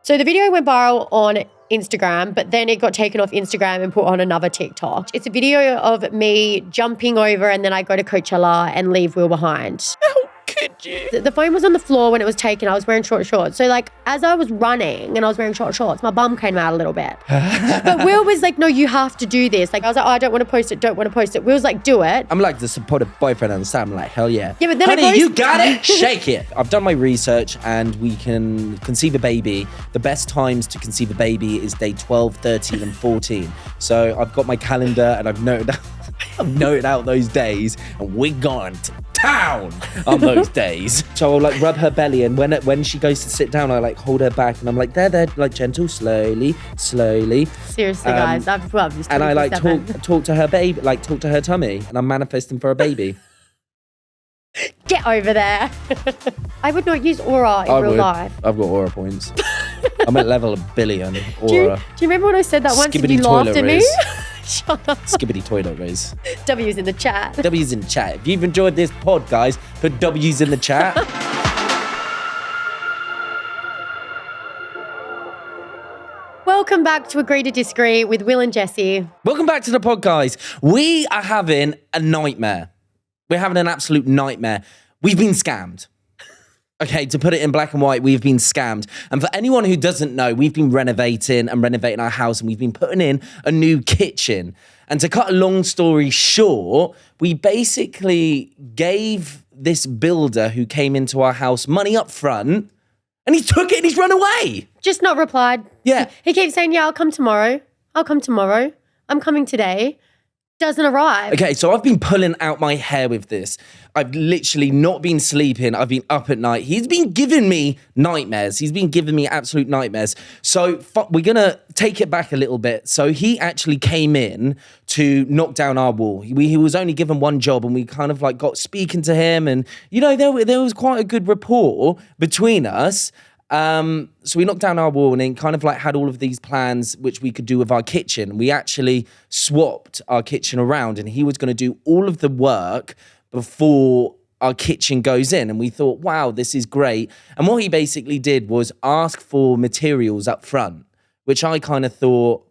So the video went viral on Instagram, but then it got taken off Instagram and put on another TikTok. It's a video of me jumping over and then I go to Coachella and leave Will behind. Could you? The phone was on the floor when it was taken. I was wearing short shorts. So like as I was running and I was wearing short shorts, my bum came out a little bit. But Will was like, no, you have to do this. Like I was like, oh, I don't want to post it. Don't want to post it. Will's like, do it. I'm like the supportive boyfriend on the side. I'm like, hell yeah. Yeah, but then honey, you got it. Shake it. I've done my research and we can conceive a baby. The best times to conceive a baby is day 12, 13 and 14. So I've got my calendar and I've noted out those days and we're going to town on those days. So I'll like rub her belly and when she goes to sit down, I like hold her back and I'm like, there, like gentle, slowly. Seriously, guys, I've just and I like talk to her baby, like talk to her tummy and I'm manifesting for a baby. Get over there. I would not use aura in real life. I've got aura points. I'm at level 1 billion aura. Do you remember when I said that once and you laughed at me? Shut up. Skibbity toilet raise. W's in the chat. W's in the chat. If you've enjoyed this pod, guys, put W's in the chat. Welcome back to Agree to Disagree with Will and Jessie. Welcome back to the pod, guys. We are having a nightmare. We're having an absolute nightmare. We've been scammed. Okay, to put it in black and white, we've been scammed. And for anyone who doesn't know, we've been renovating our house and we've been putting in a new kitchen. And to cut a long story short, we basically gave this builder who came into our house money up front and he took it and he's run away. Just not replied. Yeah. He keeps saying, yeah, I'll come tomorrow. I'm coming today. Doesn't arrive. Okay, so I've been pulling out my hair with this. I've literally not been sleeping. I've been up at night. He's been giving me nightmares. He's been giving me absolute nightmares. So we're going to take it back a little bit. So he actually came in to knock down our wall. He was only given one job and we kind of like got speaking to him. And, you know, there was quite a good rapport between us. So we knocked down our wall and then kind of like had all of these plans which we could do with our kitchen. We actually swapped our kitchen around and he was going to do all of the work before our kitchen goes in. And we thought, wow, this is great. And what he basically did was ask for materials up front, which I kind of thought,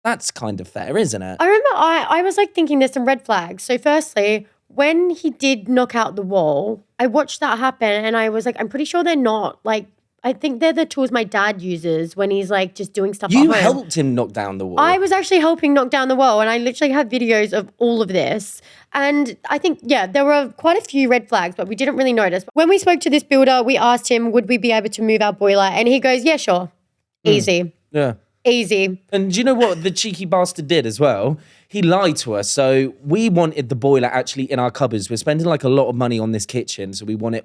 that's kind of fair, isn't it? I remember I was like thinking there's some red flags. So firstly, when he did knock out the wall, I watched that happen and I was like, I'm pretty sure they're not like, I think they're the tools my dad uses when he's like just doing stuff at home. You helped him knock down the wall. I was actually helping knock down the wall and I literally have videos of all of this. And I think, yeah, there were quite a few red flags, but we didn't really notice. When we spoke to this builder, we asked him, would we be able to move our boiler? And he goes, yeah, sure. Easy. Yeah. Easy. And do you know what the cheeky bastard did as well? He lied to us. So we wanted the boiler actually in our cupboards. We're spending like a lot of money on this kitchen. So we want it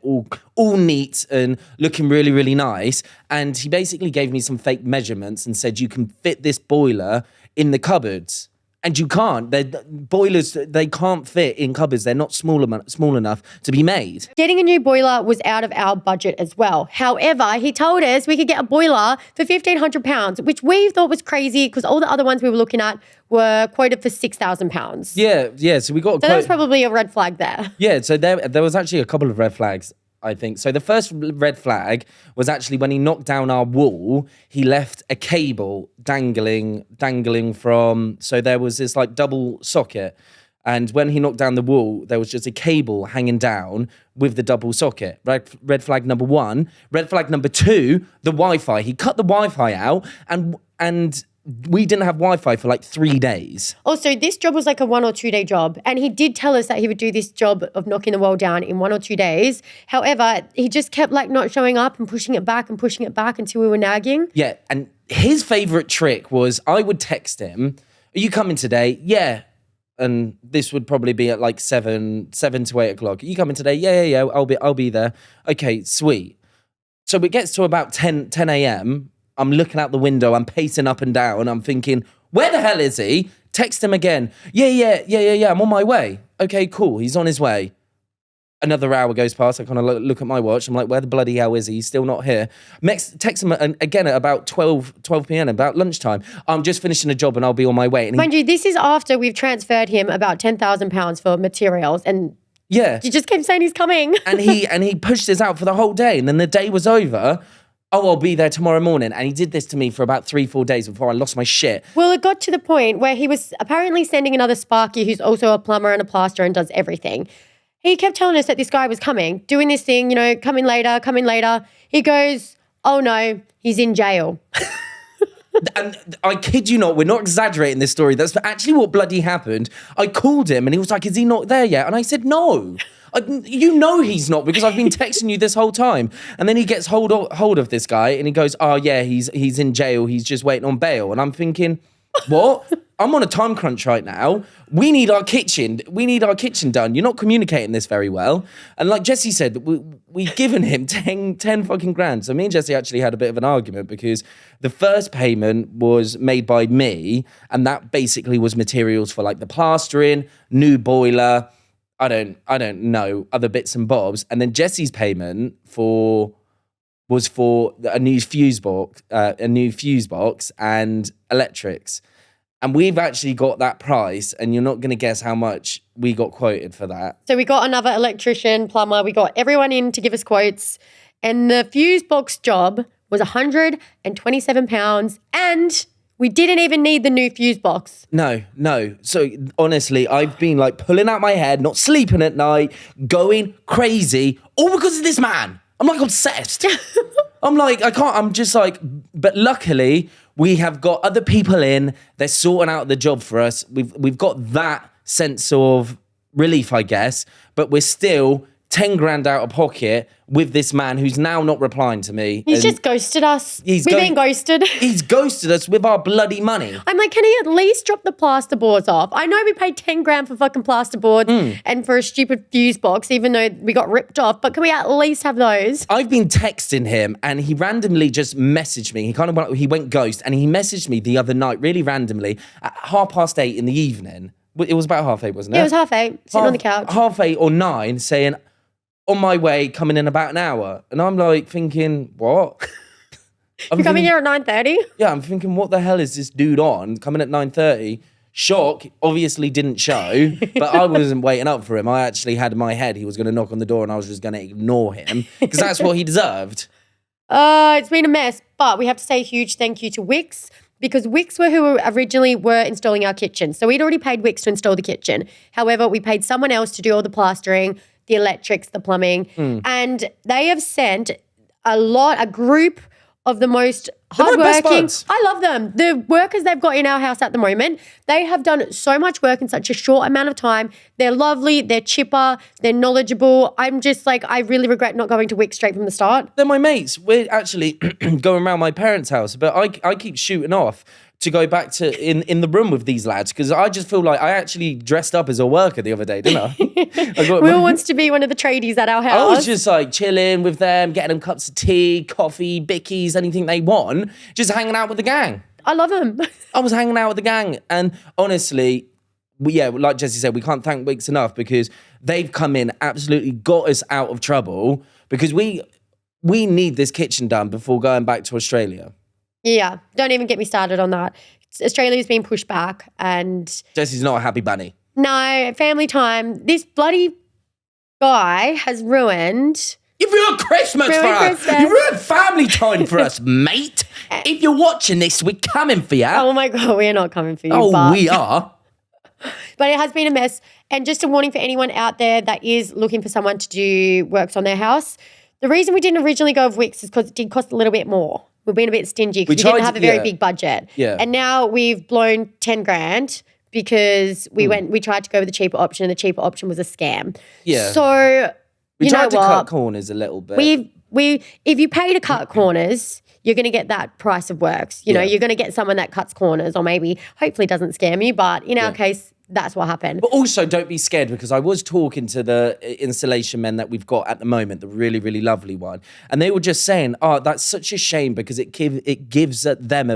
all neat and looking really, really nice. And he basically gave me some fake measurements and said, you can fit this boiler in the cupboards. And you can't. Boilers, they can't fit in cupboards. They're not small enough to be made. Getting a new boiler was out of our budget as well. However, he told us we could get a boiler for £1,500, which we thought was crazy because all the other ones we were looking at were quoted for £6,000. Yeah. So we got a quote. That was probably a red flag there. Yeah, so there was actually a couple of red flags, I think. So the first red flag was actually when he knocked down our wall, he left a cable dangling from, so there was this like double socket. And when he knocked down the wall, there was just a cable hanging down with the double socket. Red flag number 1. Red flag number 2, the Wi-Fi. He cut the Wi-Fi out and we didn't have Wi-Fi for like 3 days. Also, this job was like a 1 or 2 day job. And he did tell us that he would do this job of knocking the wall down in 1 or 2 days. However, he just kept like not showing up and pushing it back until we were nagging. Yeah, and his favorite trick was I would text him, are you coming today? Yeah. And this would probably be at like 7 to 8 o'clock. Are you coming today? Yeah. I'll be there. Okay, sweet. So it gets to about 10 a.m. I'm looking out the window. I'm pacing up and down. I'm thinking, where the hell is he? Text him again. Yeah. I'm on my way. Okay, cool. He's on his way. Another hour goes past. I kind of look at my watch. I'm like, where the bloody hell is he? He's still not here. Text him again at about 12 p.m., about lunchtime. I'm just finishing a job and I'll be on my way. And mind you, this is after we've transferred him about £10,000 for materials and yeah, you just kept saying he's coming. and he pushed us out for the whole day. And then the day was over. oh, I'll be there tomorrow morning. And he did this to me for about 3-4 days before I lost my shit. Well, it got to the point where he was apparently sending another Sparky who's also a plumber and a plasterer and does everything. He kept telling us that this guy was coming, doing this thing, you know, come in later, come in later. He goes, oh no, he's in jail. And I kid you not, we're not exaggerating this story. That's actually what bloody happened. I called him and he was like, is he not there yet? And I said, no. You know he's not because I've been texting you this whole time. And then he gets hold of this guy and he goes, oh yeah, he's in jail. He's just waiting on bail. And I'm thinking, what? I'm on a time crunch right now. We need our kitchen done. You're not communicating this very well. And like Jessie said, we've given him 10 fucking grand. So me and Jessie actually had a bit of an argument because the first payment was made by me and that basically was materials for like the plastering, new boiler, I don't know, other bits and bobs. And then Jessie's payment was for a new fuse box and electrics. And we've actually got that price, and you're not going to guess how much we got quoted for that. So we got another electrician, plumber. We got everyone in to give us quotes. And the fuse box job was £127. And we didn't even need the new fuse box. No. So honestly, I've been like pulling out my head, not sleeping at night, going crazy, all because of this man. I'm like obsessed. I'm just like, but luckily we have got other people in. They're sorting out the job for us. We've got that sense of relief, I guess, but we're still 10 grand out of pocket with this man who's now not replying to me. He's just ghosted us. We've been ghosted. He's ghosted us with our bloody money. I'm like, can he at least drop the plasterboards off? I know we paid 10 grand for fucking plasterboards and for a stupid fuse box, even though we got ripped off, but can we at least have those? I've been texting him and he randomly just messaged me. He went ghost and he messaged me the other night really randomly at 8:30 in the evening. It was about 8:30, wasn't it? Yeah, it was 8:30, sitting on the couch. 8:30 or 9 saying, on my way, coming in about an hour. And I'm like thinking, what? You're coming here at 9:30? Yeah, I'm thinking, what the hell is this dude on? Coming at 9:30. Shock, obviously didn't show, but I wasn't waiting up for him. I actually had in my head he was going to knock on the door and I was just going to ignore him because that's what he deserved. It's been a mess, but we have to say a huge thank you to Wix because Wix were who originally were installing our kitchen. So we'd already paid Wix to install the kitchen. However, we paid someone else to do all the plastering, the electrics, the plumbing, and they have sent a group of the most hardworking. I love them. The workers they've got in our house at the moment, they have done so much work in such a short amount of time. They're lovely, they're chipper, they're knowledgeable. I'm just like, I really regret not going to Wix straight from the start. They're my mates. We're actually going around my parents' house, but I keep shooting off to go back to in the room with these lads because I just feel like I actually dressed up as a worker the other day, didn't I? Will wants to be one of the tradies at our house. I was just like chilling with them, getting them cups of tea, coffee, bickies, anything they want, just hanging out with the gang. I love them. I was hanging out with the gang and honestly, like Jessie said, we can't thank Wix enough because they've come in, absolutely got us out of trouble because we need this kitchen done before going back to Australia. Yeah, don't even get me started on that. Australia's been pushed back and... Jessie's not a happy bunny. No, family time. This bloody guy has ruined... You've ruined Christmas for us. You ruined family time for us, mate. If you're watching this, we're coming for you. Oh my God, we are not coming for you. We are. But it has been a mess. And just a warning for anyone out there that is looking for someone to do works on their house. The reason we didn't originally go with Wix is because it did cost a little bit more. We've been a bit stingy because we didn't have a very big budget. Yeah. And now we've blown 10 grand because we tried to go with the cheaper option and the cheaper option was a scam. Yeah. So we tried to cut corners a little bit. If you pay to cut corners, you're going to get that price of works. You know, you're going to get someone that cuts corners or maybe hopefully doesn't scam you. But in our case, that's what happened. But also don't be scared because I was talking to the installation men that we've got at the moment, the really, really lovely one. And they were just saying, oh, that's such a shame because it gives them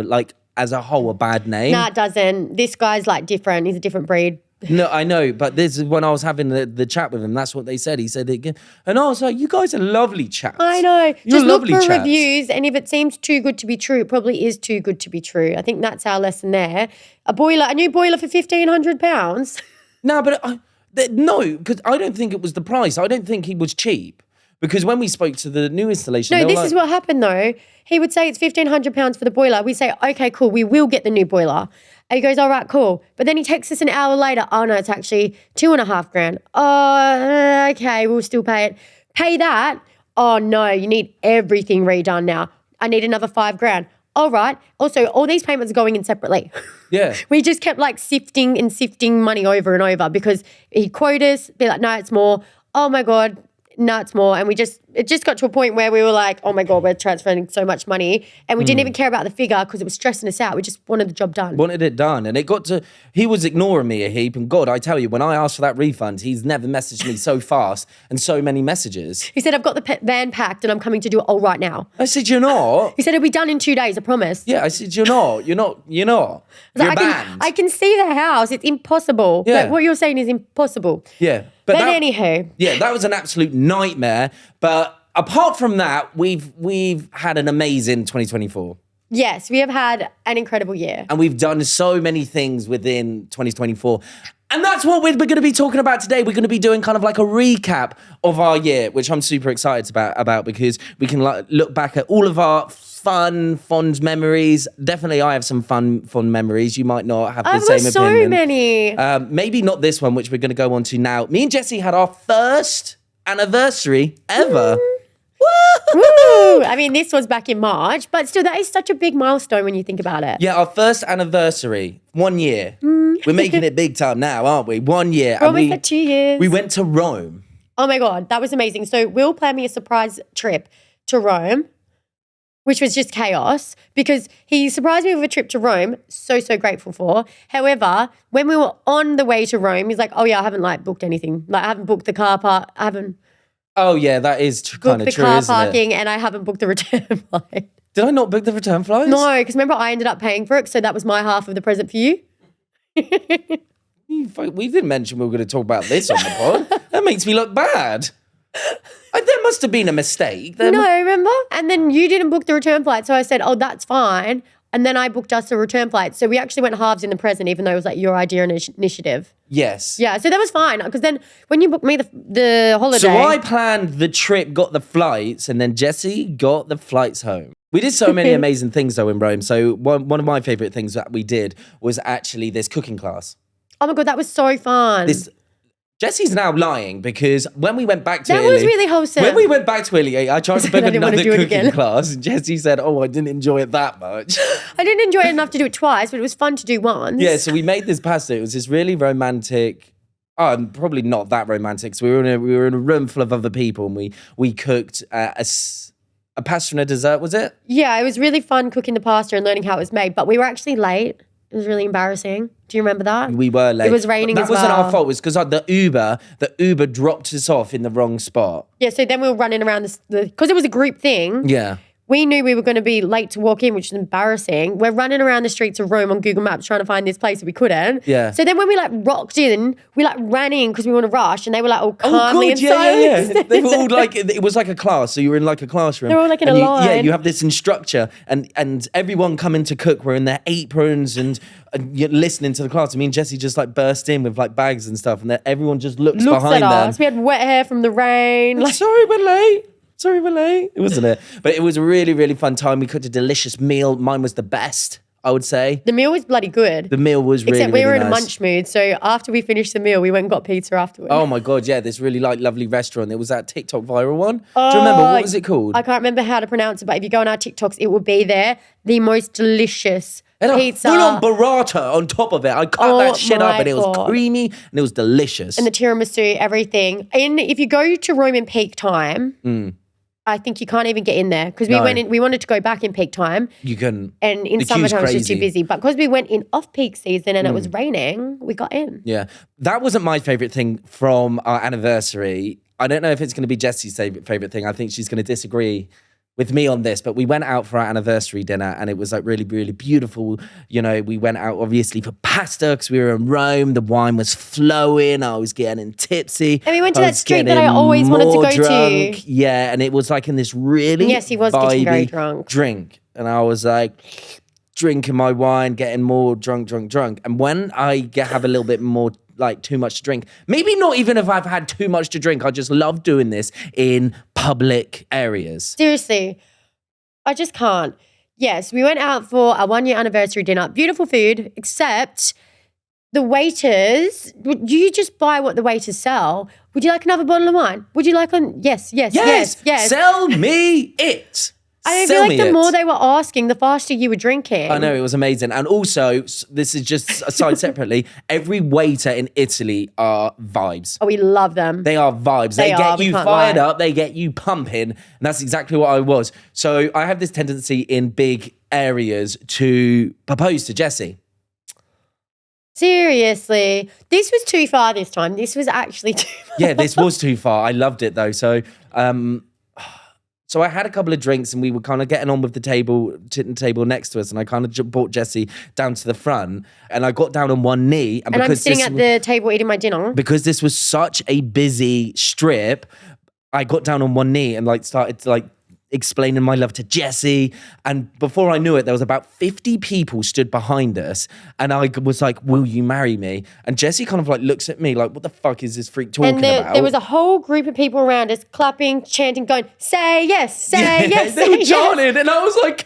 as a whole a bad name. No, it doesn't. This guy's like different. He's a different breed. No, I know, but this is when I was having the chat with him. That's what they said. He said it, and I was like, "You guys are lovely chaps." I know. You're just look lovely for chaps. reviews, and if it seems too good to be true, it probably is too good to be true. I think that's our lesson there. A new boiler for £1,500. No, but no, because I don't think it was the price. I don't think he was cheap. Because when we spoke to the new installation, No, they were this like, is what happened though. He would say it's £1,500 for the boiler. We say, okay, cool, we will get the new boiler. And he goes, all right, cool. But then he texts us an hour later. Oh no, it's actually $2,500. Oh, okay, we'll still pay it. Pay that. Oh no, you need everything redone now. I need another $5,000. All right. Also, all these payments are going in separately. yeah. We just kept like sifting money over and over because he'd quote us, be like, no, it's more. Oh my God, no, it's more. And it just got to a point where we were like, oh my God, we're transferring so much money. And we didn't even care about the figure because it was stressing us out. We just wanted the job done. Wanted it done. And it got to, he was ignoring me a heap. And God, I tell you, when I asked for that refund, he's never messaged me so fast and so many messages. He said, I've got the van packed and I'm coming to do it all right now. I said, you're not. He said, it'll be done in 2 days, I promise. Yeah, I said, you're not. You're I banned. can see the house. It's impossible. Yeah. Like, what you're saying is impossible. Yeah. But anywho. Yeah, that was an absolute nightmare. But apart from that, we've had an amazing 2024. Yes, we have had an incredible year. And we've done so many things within 2024. And that's what we're going to be talking about today. We're going to be doing kind of like a recap of our year, which I'm super excited about because we can look back at all of our fond memories. Definitely I have some fond memories. You might not have the same so opinion. Many. Maybe not this one, which we're going to go on to now. Me and Jessie had our first anniversary ever. Woo! I mean, this was back in March, but still, that is such a big milestone when you think about it. Yeah, our first anniversary, 1 year. We're making it big time now, aren't we? 1 year. We're almost at 2 years. We went to Rome. Oh my God, that was amazing. So Will planned me a surprise trip to Rome, which was just chaos because he surprised me with a trip to Rome. So grateful for. However, when we were on the way to Rome, he's like, oh yeah, I haven't booked anything. I haven't booked the car park. I haven't Oh yeah, that is kind of booked the true, car isn't parking it? and I haven't booked the return flight. Did I not book the return flights? No, because remember I ended up paying for it. So that was my half of the present for you. We didn't mention we were going to talk about this on the pod. That makes me look bad. There must have been a mistake. No, remember? And then you didn't book the return flight. So I said, oh, that's fine. And then I booked us a return flight. So we actually went halves in the present, even though it was like your idea and initiative. Yes. Yeah, so that was fine. Because then when you booked me the holiday. So I planned the trip, got the flights, and then Jessie got the flights home. We did so many amazing things though in Rome. So one of my favorite things that we did was actually this cooking class. Oh my God, that was so fun. Jessie's now lying because when we went back to that Italy... was really wholesome. When we went back to Italy, I tried to book I didn't wanna another do it cooking again. class and Jessie said, oh, I didn't enjoy it that much. I didn't enjoy it enough to do it twice, but it was fun to do once. Yeah, so we made this pasta. It was this really romantic... Oh, probably not that romantic. So we were in a room full of other people and we cooked a pasta and a dessert, was it? Yeah, it was really fun cooking the pasta and learning how it was made, but we were actually late. It was really embarrassing. Do you remember that? We were late. It was raining as well. That wasn't our fault. It was because the Uber dropped us off in the wrong spot. Yeah, so then we were running around because it was a group thing. Yeah. We knew we were going to be late to walk in, which is embarrassing. We're running around the streets of Rome on Google Maps trying to find this place that we couldn't. Yeah. So then when we rocked in, we ran in because we want to rush and they were all calmly and yeah. They were all it was like a class. So you were in a classroom. They were all in a line. Yeah, you have this instructor and everyone coming to cook were in their aprons and you're listening to the class. And me and Jessie just burst in with bags and stuff and everyone just looks behind at them. us. We had wet hair from the rain. Sorry, we're late. Sorry, we're late. It wasn't it. But it was a really, really fun time. We cooked a delicious meal. Mine was the best, I would say. The meal was bloody good. The meal was really, Except we were really in a nice. munch mood. So after we finished the meal, we went and got pizza afterwards. Oh my God, yeah. This really lovely restaurant. It was that TikTok viral one. Do you remember? What was it called? I can't remember how to pronounce it, but if you go on our TikToks, it will be there. The most delicious pizza. Full on burrata on top of it. I cut that shit up and it was God. creamy and it was delicious. And the tiramisu, everything. And if you go to Rome in peak time, I think you can't even get in there because we wanted to go back in peak time. You can. And in the summertime queue's it's just too crazy. busy. But because we went in off-peak season and it was raining, we got in. Yeah. That wasn't my favorite thing from our anniversary. I don't know if it's going to be Jessie's favorite thing. I think she's going to disagree with me on this, but we went out for our anniversary dinner and it was really, really beautiful. You know, we went out obviously for pasta because we were in Rome. The wine was flowing. I was getting tipsy. And we went to I that was street that getting I always wanted to more go to. drunk. Yeah, and it was in this really Yes, he was getting very vibey drunk. drink. And I was drinking my wine, getting more drunk. And when I have a little bit more too much to drink, maybe not even if I've had too much to drink, I just love doing this in public areas. Seriously, I just can't. Yes, we went out for our 1 year anniversary dinner. Beautiful food, except the waiters, you just buy what the waiters sell. Would you like another bottle of wine? Would you like one? Yes. Sell me it. I feel like the more they were asking, the faster you were drinking. I know, it was amazing. And also, this is just aside separately, every waiter in Italy are vibes. Oh, we love them. They are vibes. They get you fired up. They get you pumping. And that's exactly what I was. So I have this tendency in big areas to propose to Jessie. Seriously. This was too far this time. This was actually too far. Yeah, this was too far. I loved it though. So I had a couple of drinks and we were kind of getting on with the table next to us, and I kind of brought Jessie down to the front and I got down on one knee. And I'm sitting at the table eating my dinner. Because this was such a busy strip, I got down on one knee and started to explaining my love to Jessie. And before I knew it, there was about 50 people stood behind us. And I was like, will you marry me? And Jessie kind of looks at me like, what the fuck is this freak talking about? There was a whole group of people around us clapping, chanting, going, say yes, say yes, they were chanting. And I was like,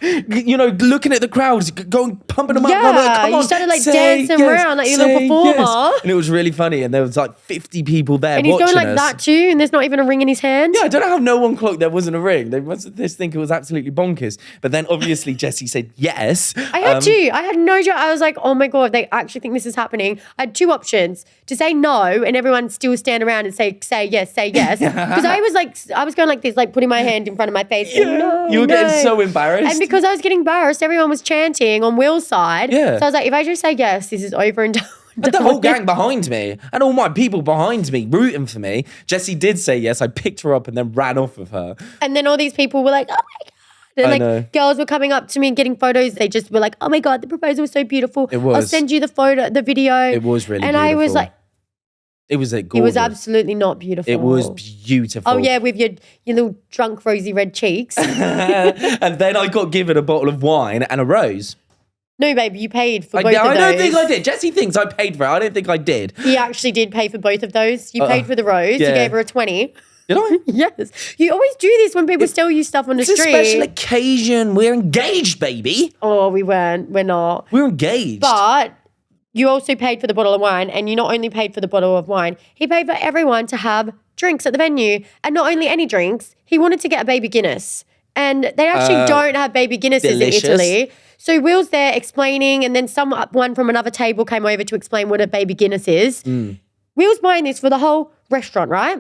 looking at the crowds, going, pumping them up. Yeah, come on, you started dancing around like you're a little performer. Yes. And it was really funny. And there was 50 people there and he's watching going that too, and there's not even a ring in his hand. Yeah, I don't know how no one clocked there wasn't a ring. They must think it was absolutely bonkers. But then obviously Jessie said yes. I had no joke. I was like, oh my God, they actually think this is happening. I had two options: to say no and everyone still stand around and say yes. Because I was going like this, putting my hand in front of my face. Yeah. No, you were getting so embarrassed. And because I was getting embarrassed, everyone was chanting on Will's side. Yeah. So I was like, if I just say yes, this is over and done. And the whole gang behind me and all my people behind me rooting for me. Jessie did say yes. I picked her up and then ran off with her. And then all these people were like, oh my God. And girls were coming up to me and getting photos. They just were like, oh my God, the proposal was so beautiful. It was. I'll send you the video. It was really and beautiful. I was like, it was gorgeous. It was absolutely not beautiful. It was beautiful. Oh yeah, with your little drunk rosy red cheeks. And then I got given a bottle of wine and a rose. No, babe, you paid for both of those. I don't think I did. Jessie thinks I paid for it. I don't think I did. He actually did pay for both of those. You paid for the rose. Yeah. You gave her a 20. Did I? Yes. You always do this when people sell you stuff on the street. It's a special occasion. We're engaged, baby. Oh, we weren't. We're not. We're engaged. But you also paid for the bottle of wine, and you not only paid for the bottle of wine, he paid for everyone to have drinks at the venue. And not only any drinks, he wanted to get a baby Guinness. And they actually don't have baby Guinnesses in Italy. So Will's there explaining, and then someone from another table came over to explain what a baby Guinness is. Will's buying this for the whole restaurant, right?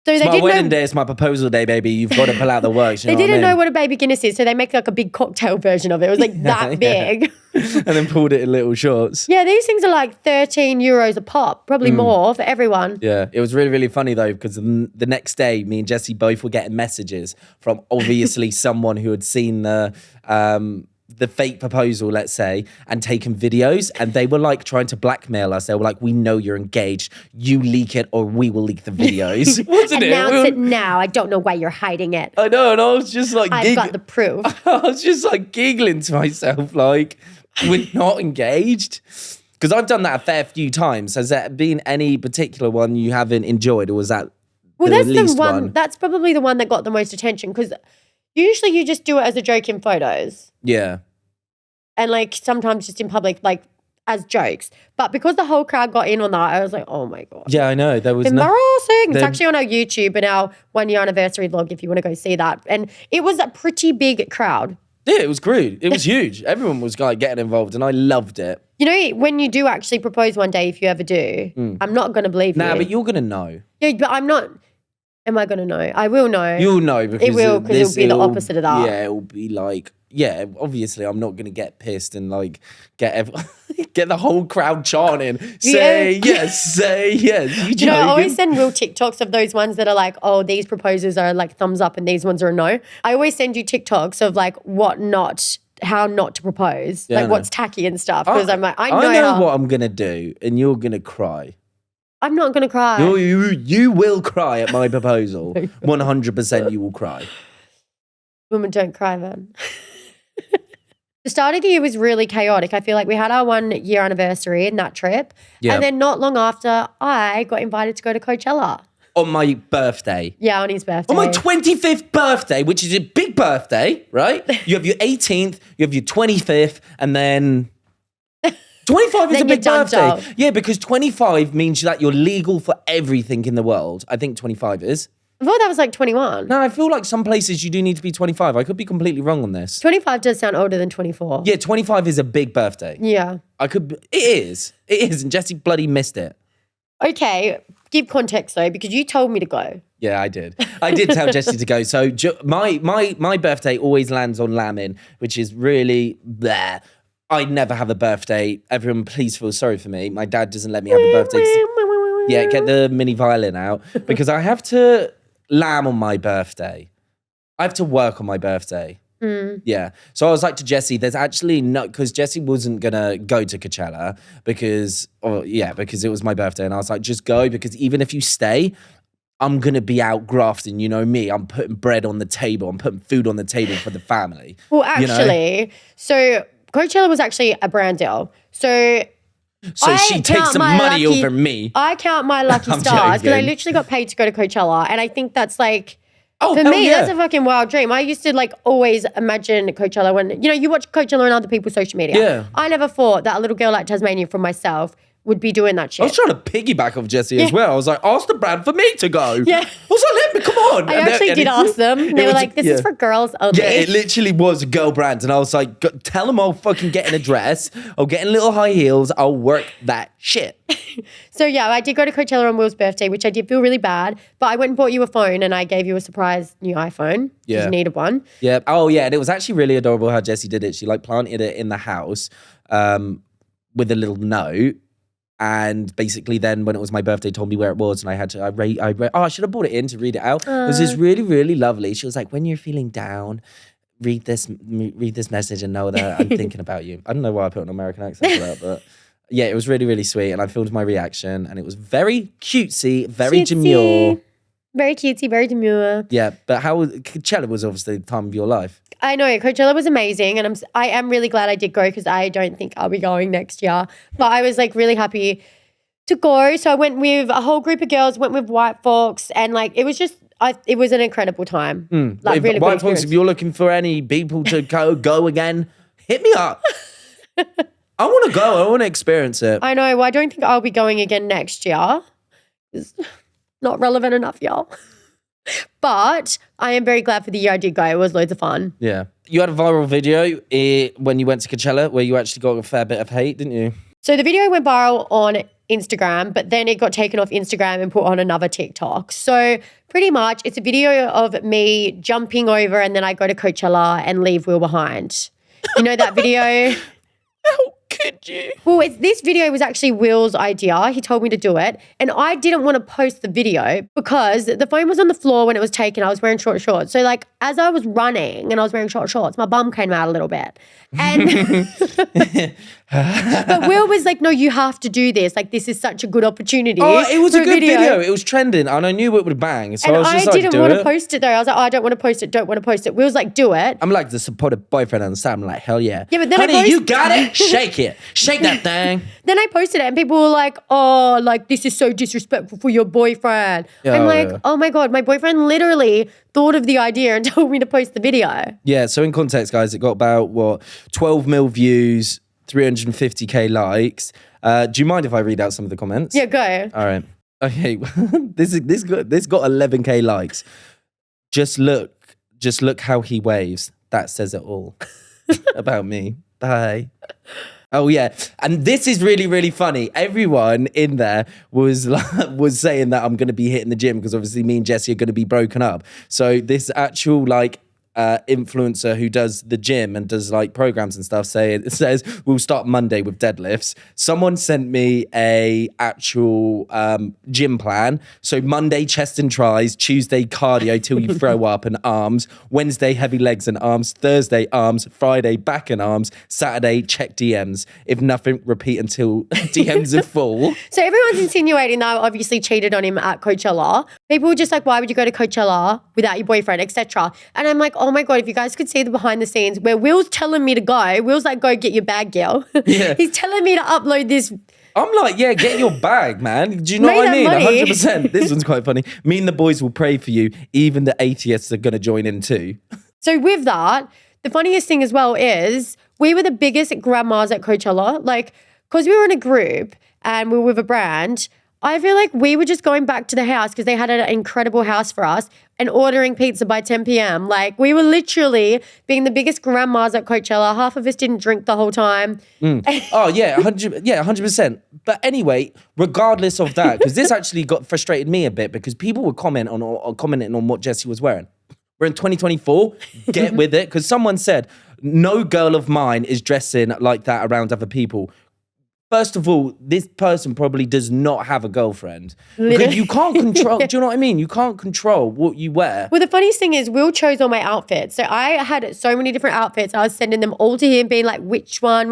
So it's my wedding day, it's my proposal day, baby. You've got to pull out the works. They didn't know what a baby Guinness is, so they make a big cocktail version of it. It was that big. And then pulled it in little shots. Yeah, these things are 13 euros a pop, probably more for everyone. Yeah, it was really, really funny though, because the next day, me and Jessie both were getting messages from obviously someone who had seen the fake proposal, let's say, and taken videos, and they were trying to blackmail us. They were like, we know you're engaged. You leak it or we will leak the videos. Wasn't it? Announce it now. I don't know why you're hiding it. I know, and I was just I've got the proof. I was just giggling to myself, we're not engaged. Because I've done that a fair few times. Has there been any particular one you haven't enjoyed, or was that that's least the one? That's probably the one that got the most attention, because usually you just do it as a joke in photos. Yeah. And sometimes just in public, as jokes. But because the whole crowd got in on that, I was like, oh my God. Yeah, I know. There was embarrassing. It's actually on our YouTube and our 1 year anniversary vlog if you want to go see that. And it was a pretty big crowd. Yeah, it was great. It was huge. Everyone was getting involved and I loved it. You know, when you do actually propose one day, if you ever do, I'm not going to believe you. Nah, but you're going to know. Yeah, but I'm not. Am I going to know? I will know. You'll know because it will, because it'll be the opposite of that. Yeah, it'll be obviously I'm not going to get pissed and get the whole crowd chanting, say yes, say yes. You know, I always send Will TikToks of those ones that are oh, these proposals are thumbs up and these ones are a no. I always send you TikToks of how not to propose, what's tacky and stuff. Because I'm I know what I'm going to do and you're going to cry. I'm not going to cry. You will cry at my proposal. 100% you will cry. Women don't cry, man. The start of the year was really chaotic. I feel like we had our 1 year anniversary in that trip. Yep. And then not long after, I got invited to go to Coachella. on my birthday. Yeah, on his birthday. On my 25th birthday, which is a big birthday, right? You have your 18th, you have your 25th, and then 25 is Then a big you're done, birthday. Joel. Yeah, because 25 means that you're legal for everything in the world. I think 25 is. I thought that was like 21. No, I feel like some places you do need to be 25. I could be completely wrong on this. 25 does sound older than 24. Yeah, 25 is a big birthday. Yeah. It is. It is, and Jessie bloody missed it. Okay, give context though, because you told me to go. Yeah, I did. I did tell Jessie to go. So my birthday always lands on lambing, which is really bleh. I never have a birthday. Everyone, please feel sorry for me. My dad doesn't let me have a birthday. Yeah, get the mini violin out because I have to lamb on my birthday. I have to work on my birthday. Yeah. So I was like to Jessie, there's actually no, because Jessie wasn't going to go to Coachella because it was my birthday. And I was like, just go because even if you stay, I'm going to be out grafting. You know me, I'm putting bread on the table. I'm putting food on the table for the family. Well, actually, so Coachella was actually a brand deal. So she takes some money over me. I count my lucky I'm stars because I joking. literally got paid to go to Coachella. And I think that's like, Oh, for hell me, yeah. that's a fucking wild dream. I used to like always imagine Coachella when, you watch Coachella on other people's social media. Yeah. I never thought that a little girl like Tasmania from myself would be doing that shit. I was trying to piggyback off Jessie as well. I was like, ask the brand for me to go. Yeah. I was like, let me, come on. I actually did ask them. They were like, this is for girls only. Yeah, it literally was a girl brand. And I was like, tell them I'll fucking get in a dress. I'll get in little high heels. I'll work that shit. So yeah, I did go to Coachella on Will's birthday, which I did feel really bad. But I went and bought you a phone and I gave you a surprise new iPhone. Yeah. You needed one. Yeah. Oh, yeah. And it was actually really adorable how Jessie did it. She like planted it in the house with a little note. And basically then when it was my birthday, told me where it was. And I had to, I should have brought it in to read it out. It was just really, really lovely. She was like, when you're feeling down, read this message and know that I'm thinking about you. I don't know why I put an American accent for that, but yeah, it was really, really sweet. And I filmed my reaction and it was very cutesy, very demure. Very cutesy, very demure. Yeah, but Coachella was obviously the time of your life. I know, Coachella was amazing. And I am really glad I did go because I don't think I'll be going next year. But I was like really happy to go. So I went with a whole group of girls, went with White Fox. And like, it was just, it was an incredible time. Like really White Fox, if you're looking for any people to go again, hit me up. I want to go. I want to experience it. I know. Well, I don't think I'll be going again next year. It's not relevant enough, y'all. But I am very glad for the year I did go. It was loads of fun. Yeah. You had a viral video when you went to Coachella where you actually got a fair bit of hate, didn't you? So the video went viral on Instagram, but then it got taken off Instagram and put on another TikTok. So pretty much it's a video of me jumping over and then I go to Coachella and leave Will behind. You know that video? How could you? Well, this video was actually Will's idea. He told me to do it. And I didn't want to post the video because the phone was on the floor when it was taken. I was wearing short shorts. So like as I was running and I was wearing short shorts, my bum came out a little bit. And but Will was like, no, you have to do this. Like this is such a good opportunity. Oh, it was a good video. It was trending and I knew it would bang. So and I was just didn't want to post it though. I was like, oh, I don't want to post it. Don't want to post it. Will's like, do it. I'm like the supportive boyfriend on the side. I'm like, hell yeah. Yeah, but then honey, you got it? Shake it. Shake that thing. Then I posted it and people were like, oh, like this is so disrespectful for your boyfriend. I'm like, oh my God, my boyfriend literally thought of the idea and told me to post the video. Yeah, so in context, guys, it got about, 12 mil views, 350k likes. Do you mind if I read out some of the comments? Yeah, go. All right. Okay, this got 11k likes. Just look how he waves. That says it all about me. Bye. Oh yeah, and this is really, really funny. Everyone in there was saying that I'm going to be hitting the gym because obviously me and Jessie are going to be broken up. So this actual influencer who does the gym and does like programs and stuff says we'll start Monday with deadlifts. Someone sent me a actual gym plan. So Monday chest and tries, Tuesday cardio till you throw up and arms, Wednesday heavy legs and arms, Thursday arms, Friday back and arms, Saturday check DMs. If nothing, repeat until DMs are full. So everyone's insinuating that I obviously cheated on him at Coachella. People were just like, why would you go to Coachella without your boyfriend, etc. And I'm like, oh my God, if you guys could see the behind the scenes where Will's telling me to go. Will's like, go get your bag, girl. Yeah. He's telling me to upload this I'm like, yeah, get your bag, man. Do you know Make what I that mean? money. 100%. This one's quite funny. Me and the boys will pray for you. Even the atheists are going to join in too. So with that, the funniest thing as well is we were the biggest grandmas at Coachella. Like, because we were in a group and we were with a brand, I feel like we were just going back to the house because they had an incredible house for us and ordering pizza by 10 p.m. Like, we were literally being the biggest grandmas at Coachella. Half of us didn't drink the whole time. Oh, yeah, 100%. But anyway, regardless of that, because this actually frustrated me a bit because people were commenting on what Jessie was wearing. We're in 2024. Get with it. Because someone said, no girl of mine is dressing like that around other people. First of all, this person probably does not have a girlfriend. Because you can't control, do you know what I mean? You can't control what you wear. Well, the funniest thing is Will chose all my outfits. So I had so many different outfits. I was sending them all to him being like, which one?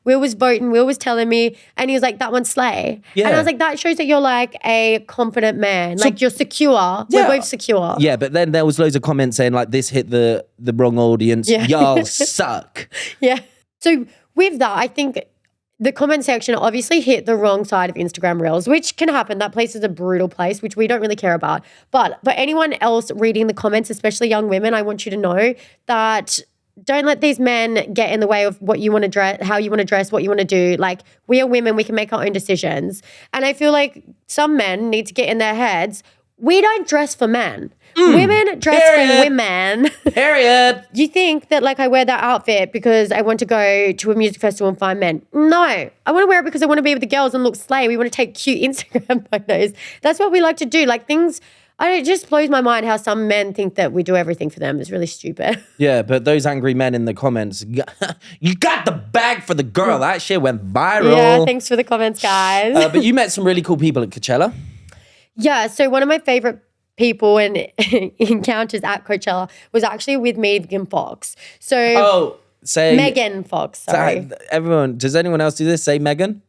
Will was voting. Will was telling me. And he was like, that one's slay. Yeah. And I was like, that shows that you're like a confident man. Like you're secure. Yeah. We're both secure. Yeah, but then there was loads of comments saying like, this hit the wrong audience. Yeah. Y'all suck. Yeah. So with that, I think the comment section obviously hit the wrong side of Instagram Reels, which can happen. That place is a brutal place, which we don't really care about. But for anyone else reading the comments, especially young women, I want you to know that don't let these men get in the way of what you want to dress, how you want to dress, what you want to do. Like, we are women, we can make our own decisions. And I feel like some men need to get in their heads, we don't dress for men. Women dress for women. Period. You think that like I wear that outfit because I want to go to a music festival and find men. No, I want to wear it because I want to be with the girls and look slay. We want to take cute Instagram photos. That's what we like to do. Like things, it just blows my mind how some men think that we do everything for them. It's really stupid. Yeah, but those angry men in the comments, you got the bag for the girl. That shit went viral. Yeah, thanks for the comments, guys. But you met some really cool people at Coachella. Yeah, so one of my favorite people and encounters at Coachella was actually with Megan Fox. So Megan Fox, sorry. Everyone, does anyone else do this? Say Megan?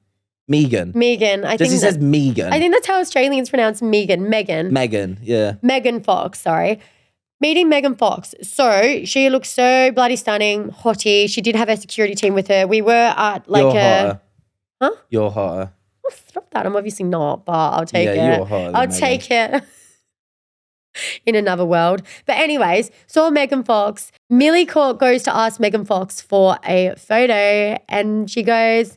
Megan. Jessie says Megan. I think that's how Australians pronounce Megan. Megan, yeah. Megan Fox, sorry. Meeting Megan Fox. So she looks so bloody stunning, hottie. She did have her security team with her. We were at like You're hotter. Huh? You're hotter. Oh, stop that. I'm obviously not, but I'll take it. Yeah, you're hotter than I'll Megan. take it. In another world. But anyways, saw Megan Fox. Millie Court goes to ask Megan Fox for a photo and she goes,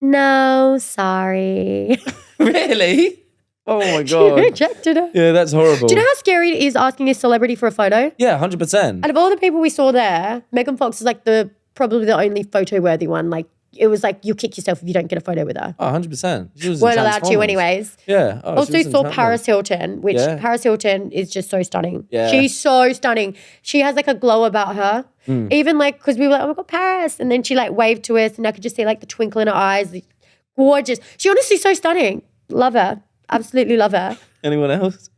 no, sorry. Really? Oh my She God. rejected her. Yeah, that's horrible. Do you know how scary it is asking a celebrity for a photo? Yeah, 100%. Out of all the people we saw there, Megan Fox is like probably the only photo-worthy one. Like, it was like, you'll kick yourself if you don't get a photo with her. Oh, 100%. She was in Weren't allowed to Transformers. anyways. Yeah. Oh, she Also was in saw Transformers. Paris Hilton, which Paris Hilton is just so stunning. Yeah. She's so stunning. She has like a glow about her. Even like, because we were like, oh my God, Paris. And then she like waved to us and I could just see like the twinkle in her eyes. Gorgeous. She honestly so stunning. Love her. Absolutely love her. Anyone else?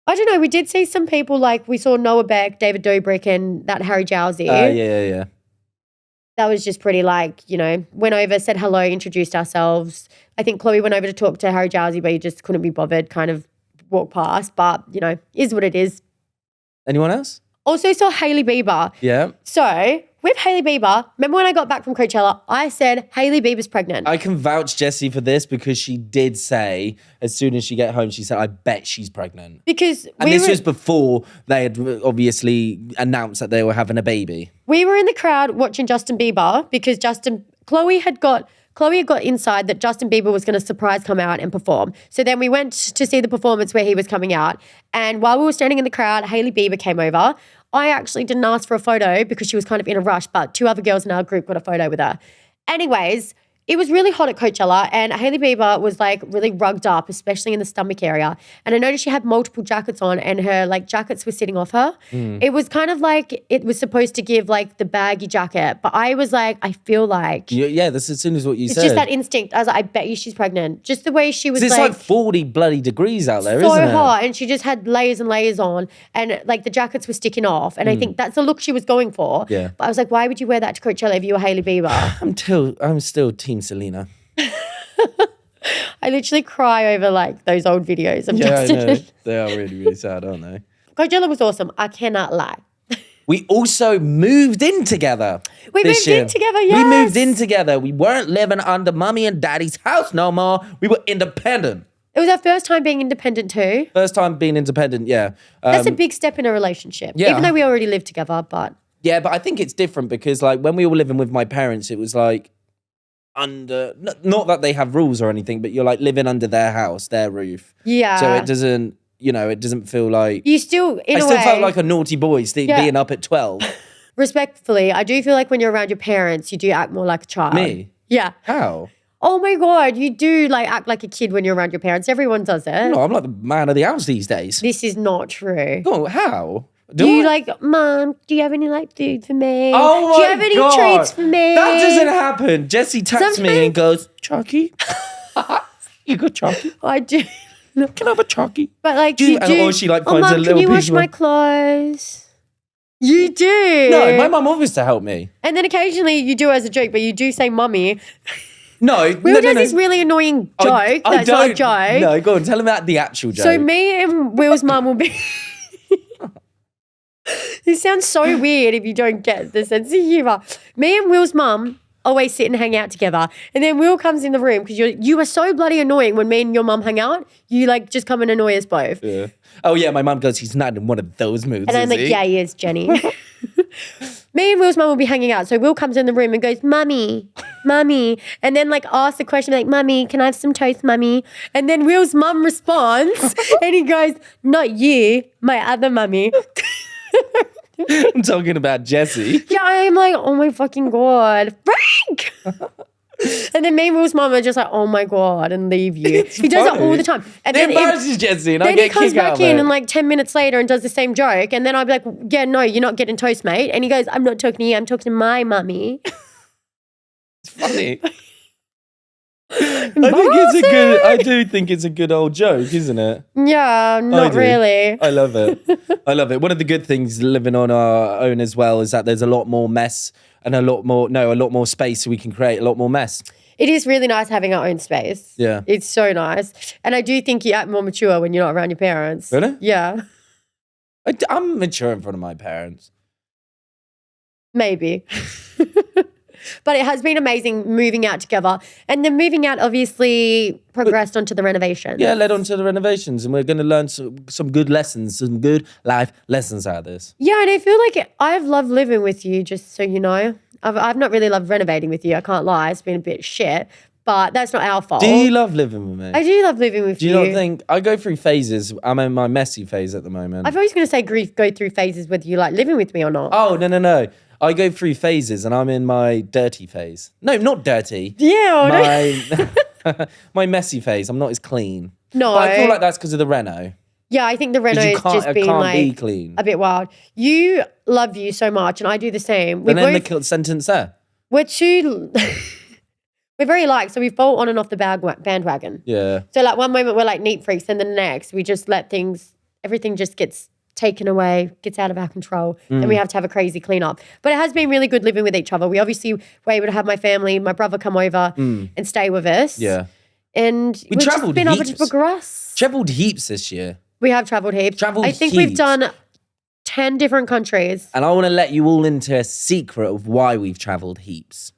I don't know. We did see some people like we saw Noah Beck, David Dobrik, and that Harry Jowsey. Yeah. That was just pretty like, went over, said hello, introduced ourselves. I think Chloe went over to talk to Harry Jowsey, but he just couldn't be bothered, kind of walked past. But, is what it is. Anyone else? Also saw Hailey Bieber. Yeah. So with Hailey Bieber, remember when I got back from Coachella, I said Hailey Bieber's pregnant. I can vouch Jessie for this because she did say as soon as she get home, she said, I bet she's pregnant. Because And this was before they had obviously announced that they were having a baby. We were in the crowd watching Justin Bieber because Chloe had got inside that Justin Bieber was going to surprise come out and perform. So then we went to see the performance where he was coming out. And while we were standing in the crowd, Hailey Bieber came over. I actually didn't ask for a photo because she was kind of in a rush, but 2 other girls in our group got a photo with her. Anyways, it was really hot at Coachella and Hailey Bieber was like really rugged up, especially in the stomach area. And I noticed she had multiple jackets on and her like jackets were sitting off her. It was kind of like it was supposed to give like the baggy jacket. But I was like, I feel like Yeah, that's as soon as what you it's said. just that instinct. I was like, I bet you she's pregnant. Just the way she was It's like 40 bloody degrees out there, so isn't it? hot, and she just had layers and layers on, and like the jackets were sticking off. And I think that's the look she was going for. Yeah. But I was like, why would you wear that to Coachella if you were Hailey Bieber? I'm still Team Selena. I literally cry over like those old videos of Yeah, I Justin. know. They are really, really sad, aren't they? Coachella was awesome. I cannot lie. We also moved in together. We this moved in year. together, We yes. moved in together. We weren't living under mummy and daddy's house no more. We were independent. It was our first time being independent too. First time being independent, yeah. That's a big step in a relationship. yeah. Even though we already lived together, but Yeah, but I think it's different because like when we were living with my parents, it was like under, not that they have rules or anything, but you're like living under their house, their roof. yeah. So it doesn't, it doesn't feel like, You still, in I a still way, felt like a naughty boy Yeah. being up at 12. respectfully, I do feel like when you're around your parents, you do act more like a child. Me? Yeah. How? Oh my God, you do like act like a kid when you're around your parents. Everyone does it. No, I'm like the man of the house these days. This is not true. Oh, how? Do you I? like, Mom, do you have any like food for me? Oh my Do you have any God. treats for me? That doesn't happen. Jessie taps me Sometimes- and goes, Chucky? You got Chucky? I do. Can I have a Chucky? But like, Do you- you do. or she, like, oh, finds a Mom, little can you piece wash of- my clothes? You do. No, my mum offers to help me. And then occasionally you do as a joke, but you do say mummy. No, Will no, does no. this really annoying joke I that's not a don't- joke. No, go on, tell him about the actual joke. So me and Will's mum will be... This sounds so weird if you don't get the sense of humour. Me and Will's mum always sit and hang out together. And then Will comes in the room because you are so bloody annoying when me and your mum hang out. You like just come and annoy us both. Yeah. Oh yeah, my mum goes, he's not in one of those moods, And I'm like, yeah, he is, Jenny. Me and Will's mum will be hanging out. So Will comes in the room and goes, Mummy, Mummy. And then like asks the question like, Mummy, can I have some toast, Mummy? And then Will's mum responds and he goes, not you, my other mummy. I'm talking about Jessie. Yeah, I'm like, oh my fucking God, Frank! And then me and Will's mum are just like, oh my God, and leave you. He does it funny. all the time. And It then embarrasses Jessie and I then he get comes kicked out back of in it. and like 10 minutes later and does the same joke. And then I'll be like, yeah, no, you're not getting toast, mate. And he goes, I'm not talking to you, I'm talking to my mummy. It's funny. I do think it's a good old joke, isn't it? Yeah, not do. really. I love it. I love it. One of the good things living on our own as well is that there's a lot more mess and a lot more space so we can create a lot more mess. It is really nice having our own space. Yeah. It's so nice. And I do think you act more mature when you're not around your parents. Really? Yeah. I'm mature in front of my parents. Maybe. But it has been amazing moving out together. And then moving out obviously progressed onto the renovation. Yeah, led on to the renovations and we're going to learn some good lessons, some good life lessons out of this. Yeah, and I feel like I've loved living with you, just so you know. I've not really loved renovating with you. I can't lie. It's been a bit shit. But that's not our fault. Do you love living with me? I do love living with Do you not think, I go through phases. I'm in my messy phase at the moment. I've always going to say go through phases whether you like living with me or not. Oh, no. I go through phases and I'm in my dirty phase. No, not dirty. Yeah. My messy phase. I'm not as clean. No. But I feel like that's because of the reno. Yeah, I think the reno Because is just being can't like be clean. a bit wild. You love you so much, and I do the same. And then the sentence there. We're too. We're very alike, so we fall on and off the bandwagon. Yeah. So like one moment we're like neat freaks, and then the next we just let everything just gets taken away, gets out of our control, and we have to have a crazy cleanup. But it has been really good living with each other. We obviously were able to have my family, my brother come over and stay with us. Yeah. And we've just travelled been able to heaps. progress. Travelled heaps this year. We have travelled heaps. Travelled I think we've heaps. done 10 different countries. And I want to let you all into a secret of why we've travelled heaps.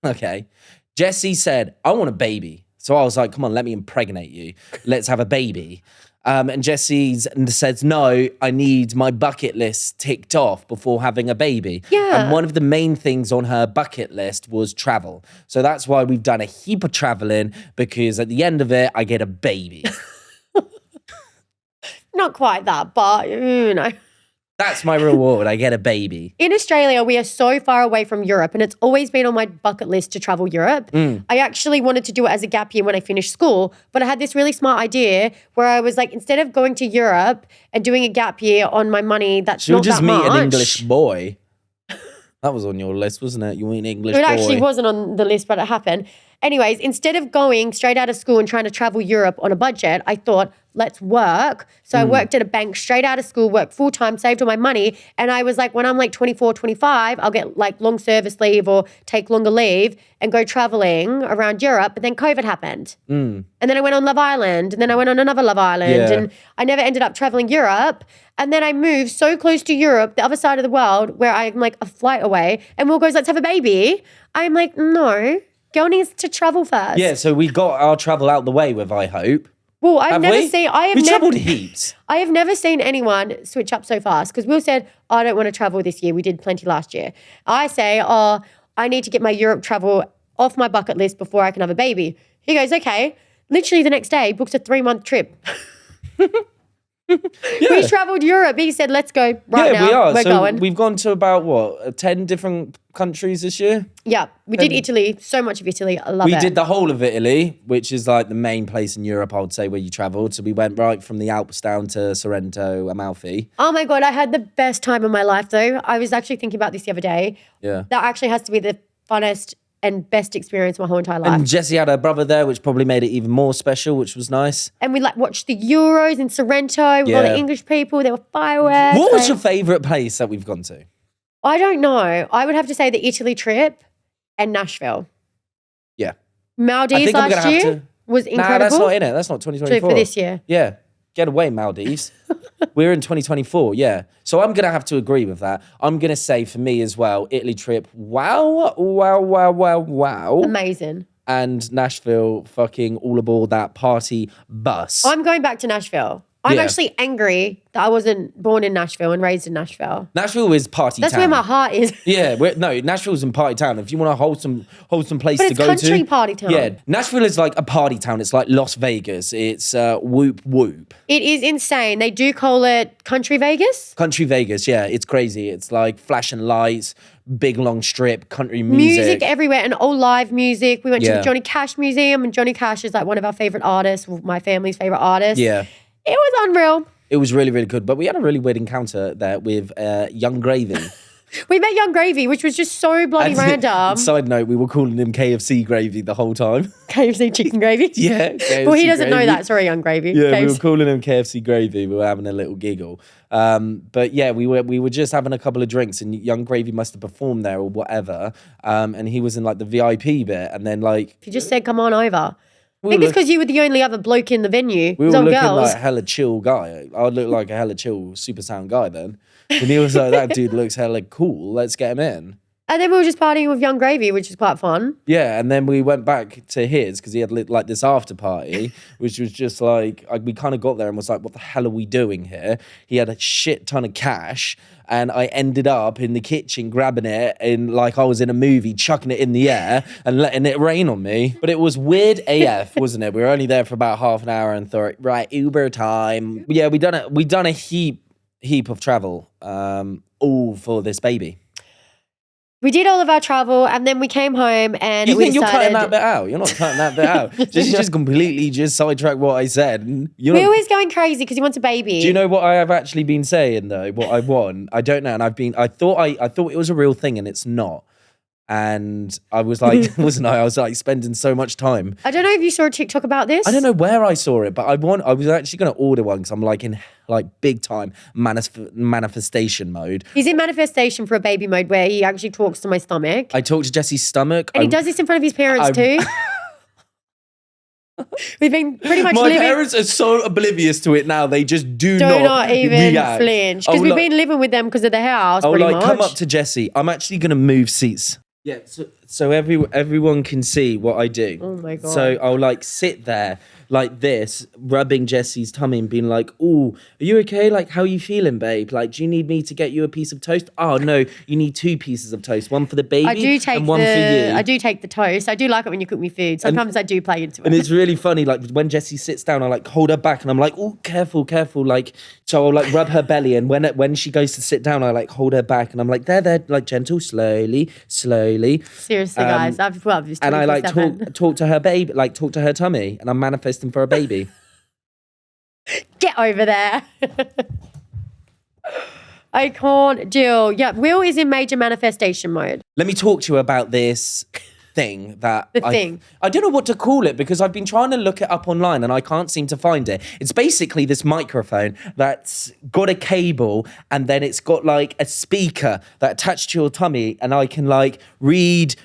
Okay. Jessie said, I want a baby. So I was like, come on, let me impregnate you. Let's have a baby. And Jessie says, no, I need my bucket list ticked off before having a baby. Yeah. And one of the main things on her bucket list was travel. So that's why we've done a heap of traveling, because at the end of it, I get a baby. Not quite that, but you know. That's my reward. I get a baby. In Australia, we are so far away from Europe, and it's always been on my bucket list to travel Europe. I actually wanted to do it as a gap year when I finished school, but I had this really smart idea where I was like, instead of going to Europe and doing a gap year on my money, that's She'll not just that meet much. an English boy. That was on your list, wasn't it? You meet an English It boy. actually wasn't on the list, but it happened. Anyways, instead of going straight out of school and trying to travel Europe on a budget, I thought, let's work. So I worked at a bank straight out of school, worked full time, saved all my money. And I was like, when I'm like 24, 25, I'll get like long service leave or take longer leave and go traveling around Europe. But then COVID happened. And then I went on Love Island, and then I went on another Love Island, and I never ended up traveling Europe. And then I moved so close to Europe, the other side of the world, where I'm like a flight away, and Will goes, let's have a baby. I'm like, no, girl needs to travel first. Yeah, so we got our travel out the way with I Hope. Well, I've never seen. We travelled heaps. I have never seen anyone switch up so fast, because Will said, I don't want to travel this year. We did plenty last year. I say, I need to get my Europe travel off my bucket list before I can have a baby. He goes, okay. Literally the next day, books a 3-month trip. We travelled Europe. He said, let's go now. Yeah, we are. We're going. We've gone to about, 10 different countries this year? Yeah, we did Italy. So much of Italy. I love it. We did the whole of Italy, which is like the main place in Europe, I would say, where you travelled. So we went right from the Alps down to Sorrento, Amalfi. Oh my God, I had the best time of my life though. I was actually thinking about this the other day. Yeah. That actually has to be the funnest and best experience of my whole entire life. And Jessie had her brother there, which probably made it even more special, which was nice. And we like watched the Euros in Sorrento with all the English people. There were fireworks. What was your favourite place that we've gone to? I don't know. I would have to say the Italy trip and Nashville. Yeah. Maldives last year was incredible. Nah, that's not in it. That's not 2024. So for this year. Yeah. Get away, Maldives. We're in 2024, yeah. So I'm going to have to agree with that. I'm going to say for me as well, Italy trip, wow. Amazing. And Nashville, fucking all aboard that party bus. I'm going back to Nashville. I'm actually angry that I wasn't born in Nashville and raised in Nashville. Nashville is party That's town. where my heart is. Yeah, Nashville's in party town. If you want a wholesome place But to it's go to. country party town. Yeah, Nashville is like a party town. It's like Las Vegas. It's whoop whoop. It is insane. They do call it Country Vegas. Country Vegas, yeah, it's crazy. It's like flashing lights, big long strip, country music. Everywhere, and all live music. We went to the Johnny Cash Museum, and Johnny Cash is like one of our favorite artists, my family's favorite artist. Yeah. It was unreal. It was really, really good. But we had a really weird encounter there with Young Gravy. We met Young Gravy, which was just so bloody random. Side note, we were calling him KFC Gravy the whole time. KFC chicken gravy? Yeah. KFC well, he doesn't gravy. know that. Sorry, Young Gravy. Yeah, KFC. we were calling him KFC Gravy. We were having a little giggle. But yeah, we were just having a couple of drinks, and Young Gravy must have performed there or whatever. And he was in like the VIP bit, and then like... He just said, come on over. I think it's because you were the only other bloke in the venue. We It was were all looking girls. like a hella chill guy. I looked like a hella chill, super sound guy then. And he was like, that dude looks hella cool. Let's get him in. And then we were just partying with Young Gravy, which is quite fun. Yeah, and then we went back to his because he had like this after party, which was just like, we kind of got there and was like, what the hell are we doing here? He had a shit ton of cash, and I ended up in the kitchen grabbing it in like I was in a movie, chucking it in the air and letting it rain on me. But it was weird AF, wasn't it? We were only there for about half an hour and thought, right, Uber time. Yeah, we done a heap of travel, all for this baby. We did all of our travel, and then we came home and you we think decided... you're cutting that bit out? You're not cutting that bit out. Just completely just sidetrack what I said. And We're always going crazy because he wants a baby. Do you know what I have actually been saying though? What I want? I don't know. And I thought it was a real thing, and it's not. And I was like, wasn't I? I was like spending so much time. I don't know if you saw a TikTok about this. I don't know where I saw it, but I was actually going to order one because I'm like in like big time manifestation mode. He's in manifestation for a baby mode where he actually talks to my stomach. I talk to Jessie's stomach. And he does this in front of his parents too. We've been pretty much My parents are so oblivious to it now. They just do not even react. flinch. Because we've been living with them because of the house, pretty much. Come up to Jessie. I'm actually going to move seats. Yeah, so everyone can see what I do. Oh my God. So I'll like sit there like this, rubbing Jessie's tummy and being like, "Oh, are you okay? Like, how are you feeling, babe? Like, do you need me to get you a piece of toast? Oh no, you need 2 pieces of toast, one for the baby and one for you." I do take the toast. I do like it when you cook me food. Sometimes I do play into it. And it's really funny, like when Jessie sits down, I like hold her back and I'm like, "Oh, careful, careful." Like, so I'll like rub her belly, and when she goes to sit down, I like hold her back and I'm like, there, like gentle, slowly. Seriously, guys, I've just and I like talk to her baby, like talk to her tummy, and I'm manifesting for a baby. Get over there. I can't deal. Yeah, Will is in major manifestation mode. Let me talk to you about this thing that thing. I don't know what to call it because I've been trying to look it up online and I can't seem to find it. It's basically this microphone that's got a cable and then it's got like a speaker that attached to your tummy, and I can like read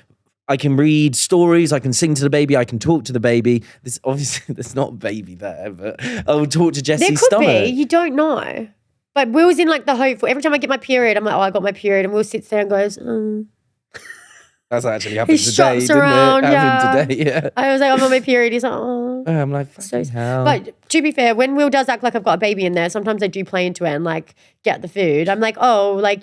stories, I can sing to the baby, I can talk to the baby. This obviously there's not a baby there, but I will talk to Jessie's There could stomach. be, you don't know. But Will's in like the hope for every time I get my period, I'm like, oh, I got my period, and Will sits there and goes, That's actually happened He today, shops didn't around, it? yeah. Happened today, yeah. I was like, I'm on my period. He's like, oh. I'm like, So, fucking hell. but to be fair, when Will does act like I've got a baby in there, sometimes I do play into it and like get the food. I'm like, oh, like.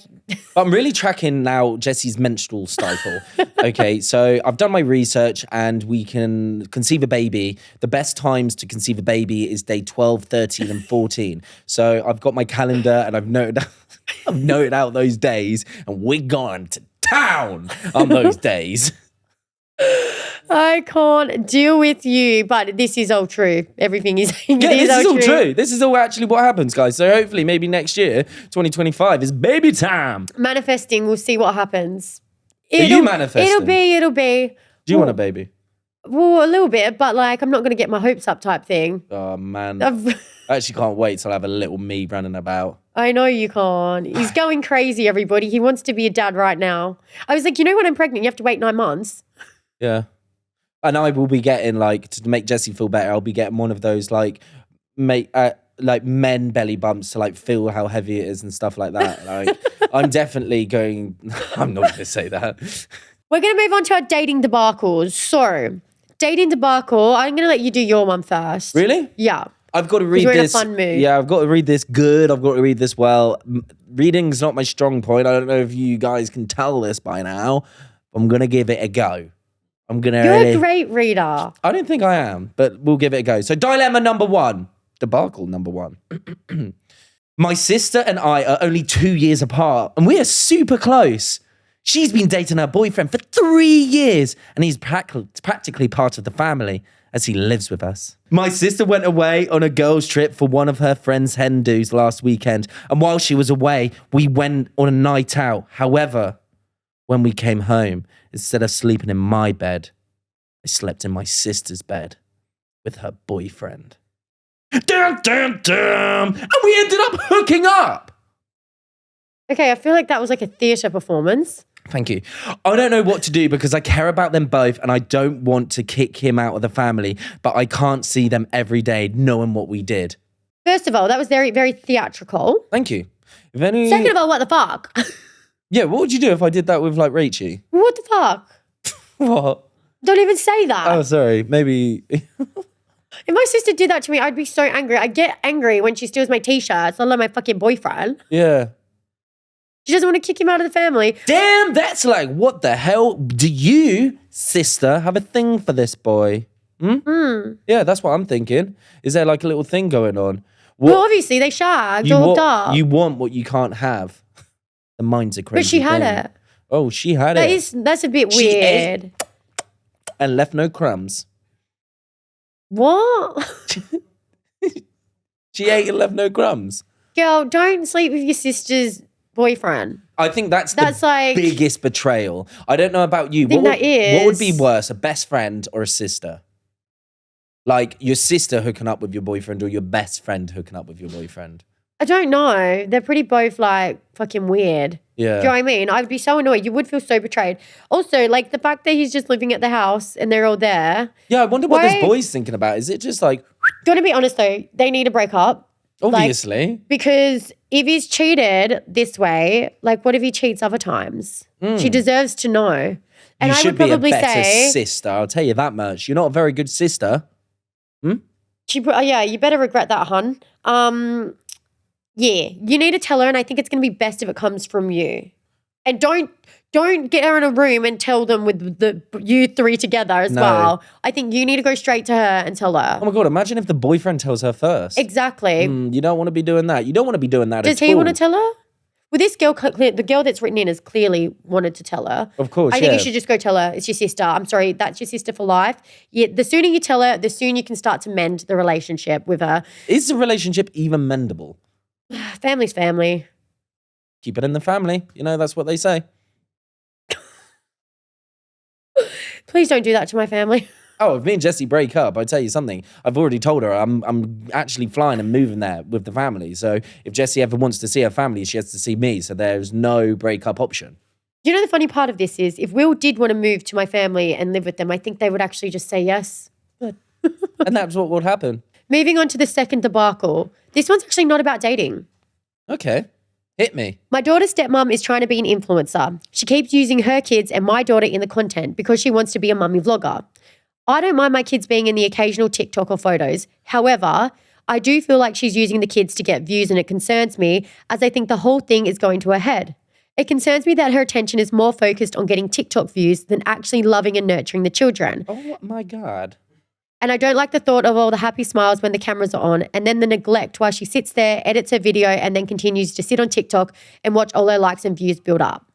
I'm really tracking now Jessie's menstrual cycle. Okay, so I've done my research and we can conceive a baby. The best times to conceive a baby is day 12, 13 and 14. So I've got my calendar and I've noted out those days, and we're going to town on those days. I can't deal with you, but this is all true. Everything is. Yeah, this is all true. This is all actually what happens, guys. So hopefully, maybe next year, 2025, is baby time. Manifesting, we'll see what happens. Are you manifesting? It'll be. Do you want a baby? Well, a little bit, but like I'm not going to get my hopes up type thing. Oh, man. I actually can't wait till I have a little me running about. I know you can't. He's going crazy, everybody. He wants to be a dad right now. I was like, when I'm pregnant, you have to wait 9 months. Yeah. And I will be getting, like, to make Jessie feel better, I'll be getting one of those, like men belly bumps to, like, feel how heavy it is and stuff like that. Like, I'm definitely going, I'm not going to say that. We're going to move on to our dating debacles. So, dating debacle, I'm going to let you do your one first. Really? Yeah. I've got to read we're this. in a fun mood. Yeah, I've got to read this good. I've got to read this well. Reading's not my strong point. I don't know if you guys can tell this by now. I'm going to give it a go. You're a great reader. I don't think I am, but we'll give it a go. So dilemma number 1. Debacle number 1. My sister and I are only 2 years apart, and we are super close. She's been dating her boyfriend for 3 years, and he's practically part of the family as he lives with us. My sister went away on a girls' trip for one of her friend's hen do's last weekend, and while she was away, we went on a night out. However, when we came home, instead of sleeping in my bed, I slept in my sister's bed with her boyfriend. Dum, dum, dum. And we ended up hooking up. Okay, I feel like that was like a theatre performance. Thank you. I don't know what to do because I care about them both and I don't want to kick him out of the family, but I can't see them every day knowing what we did. First of all, that was very, very theatrical. Thank you. If Second of all, what the fuck? Yeah, what would you do if I did that with like Rachie? What the fuck? What? Don't even say that. Oh, sorry. Maybe. If my sister did that to me, I'd be so angry. I get angry when she steals my t-shirts, let alone my fucking boyfriend. Yeah. She doesn't want to kick him out of the family. Damn, that's like, what the hell? Do you, sister, have a thing for this boy? Yeah, that's what I'm thinking. Is there like a little thing going on? Well, obviously, they shagged or hooked up. You want what you can't have. The mind's a crazy But she had thing. it. Oh, she had it. That's a bit She weird. ate and left no crumbs. What? She ate and left no crumbs. Girl, don't sleep with your sister's boyfriend. I think that's the like biggest betrayal. I don't know about you. What would be worse, a best friend or a sister? Like your sister hooking up with your boyfriend or your best friend hooking up with your boyfriend? I don't know. They're pretty both like fucking weird. Yeah. Do you know what I mean? I'd be so annoyed. You would feel so betrayed. Also, like the fact that he's just living at the house and they're all there. Yeah, I wonder what this boy's thinking about. Is it just like... Gonna be honest though, they need to break up. Obviously. Like, because if he's cheated this way, like what if he cheats other times? She deserves to know. And you I should would probably be a better say, sister. I'll tell you that much. You're not a very good sister. Yeah, you better regret that, hun. Yeah, you need to tell her, and I think it's going to be best if it comes from you. And don't get her in a room and tell them with you three together as well. I think you need to go straight to her and tell her. Oh my God, imagine if the boyfriend tells her first. Exactly. You don't want to be doing that. You don't want to be doing that Does he want to tell her? Well, this girl, the girl that's written in has clearly wanted to tell her. Of course, I think you should just go tell her it's your sister. I'm sorry, that's your sister for life. Yeah, the sooner you tell her, the sooner you can start to mend the relationship with her. Is the relationship even mendable? Family's family. Keep it in the family. You know, that's what they say. Please don't do that to my family. Oh, if me and Jessie break up, I tell you something. I've already told her I'm actually flying and moving there with the family. So if Jessie ever wants to see her family, she has to see me. So there's no breakup option. You know, the funny part of this is if Will did want to move to my family and live with them, I think they would actually just say yes. And that's what would happen. Moving on to the second debacle. This one's actually not about dating. Okay. Hit me. My daughter's stepmom is trying to be an influencer. She keeps using her kids and my daughter in the content because she wants to be a mummy vlogger. I don't mind my kids being in the occasional TikTok or photos. However, I do feel like she's using the kids to get views, and it concerns me as I think the whole thing is going to her head. It concerns me that her attention is more focused on getting TikTok views than actually loving and nurturing the children. Oh my God. And I don't like the thought of all the happy smiles when the cameras are on and then the neglect while she sits there, edits her video, and then continues to sit on TikTok and watch all her likes and views build up.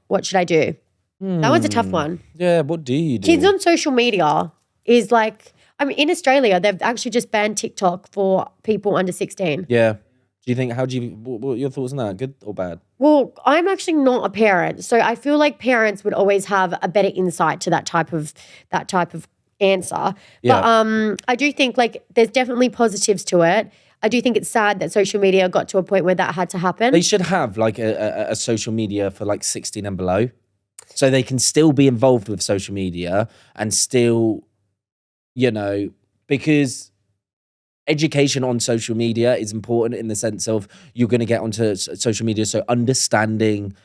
What should I do? That one's a tough one. Yeah, what do you do? Kids on social media is like, I mean, in Australia, they've actually just banned TikTok for people under 16. Yeah. Do you think, what are your thoughts on that? Good or bad? Well, I'm actually not a parent. So I feel like parents would always have a better insight to that type of answer. Yeah. But I do think like there's definitely positives to it. I do think it's sad that social media got to a point where that had to happen. They should have like a social media for like 16 and below. So they can still be involved with social media and still, you know, because education on social media is important in the sense of you're going to get onto social media. So understanding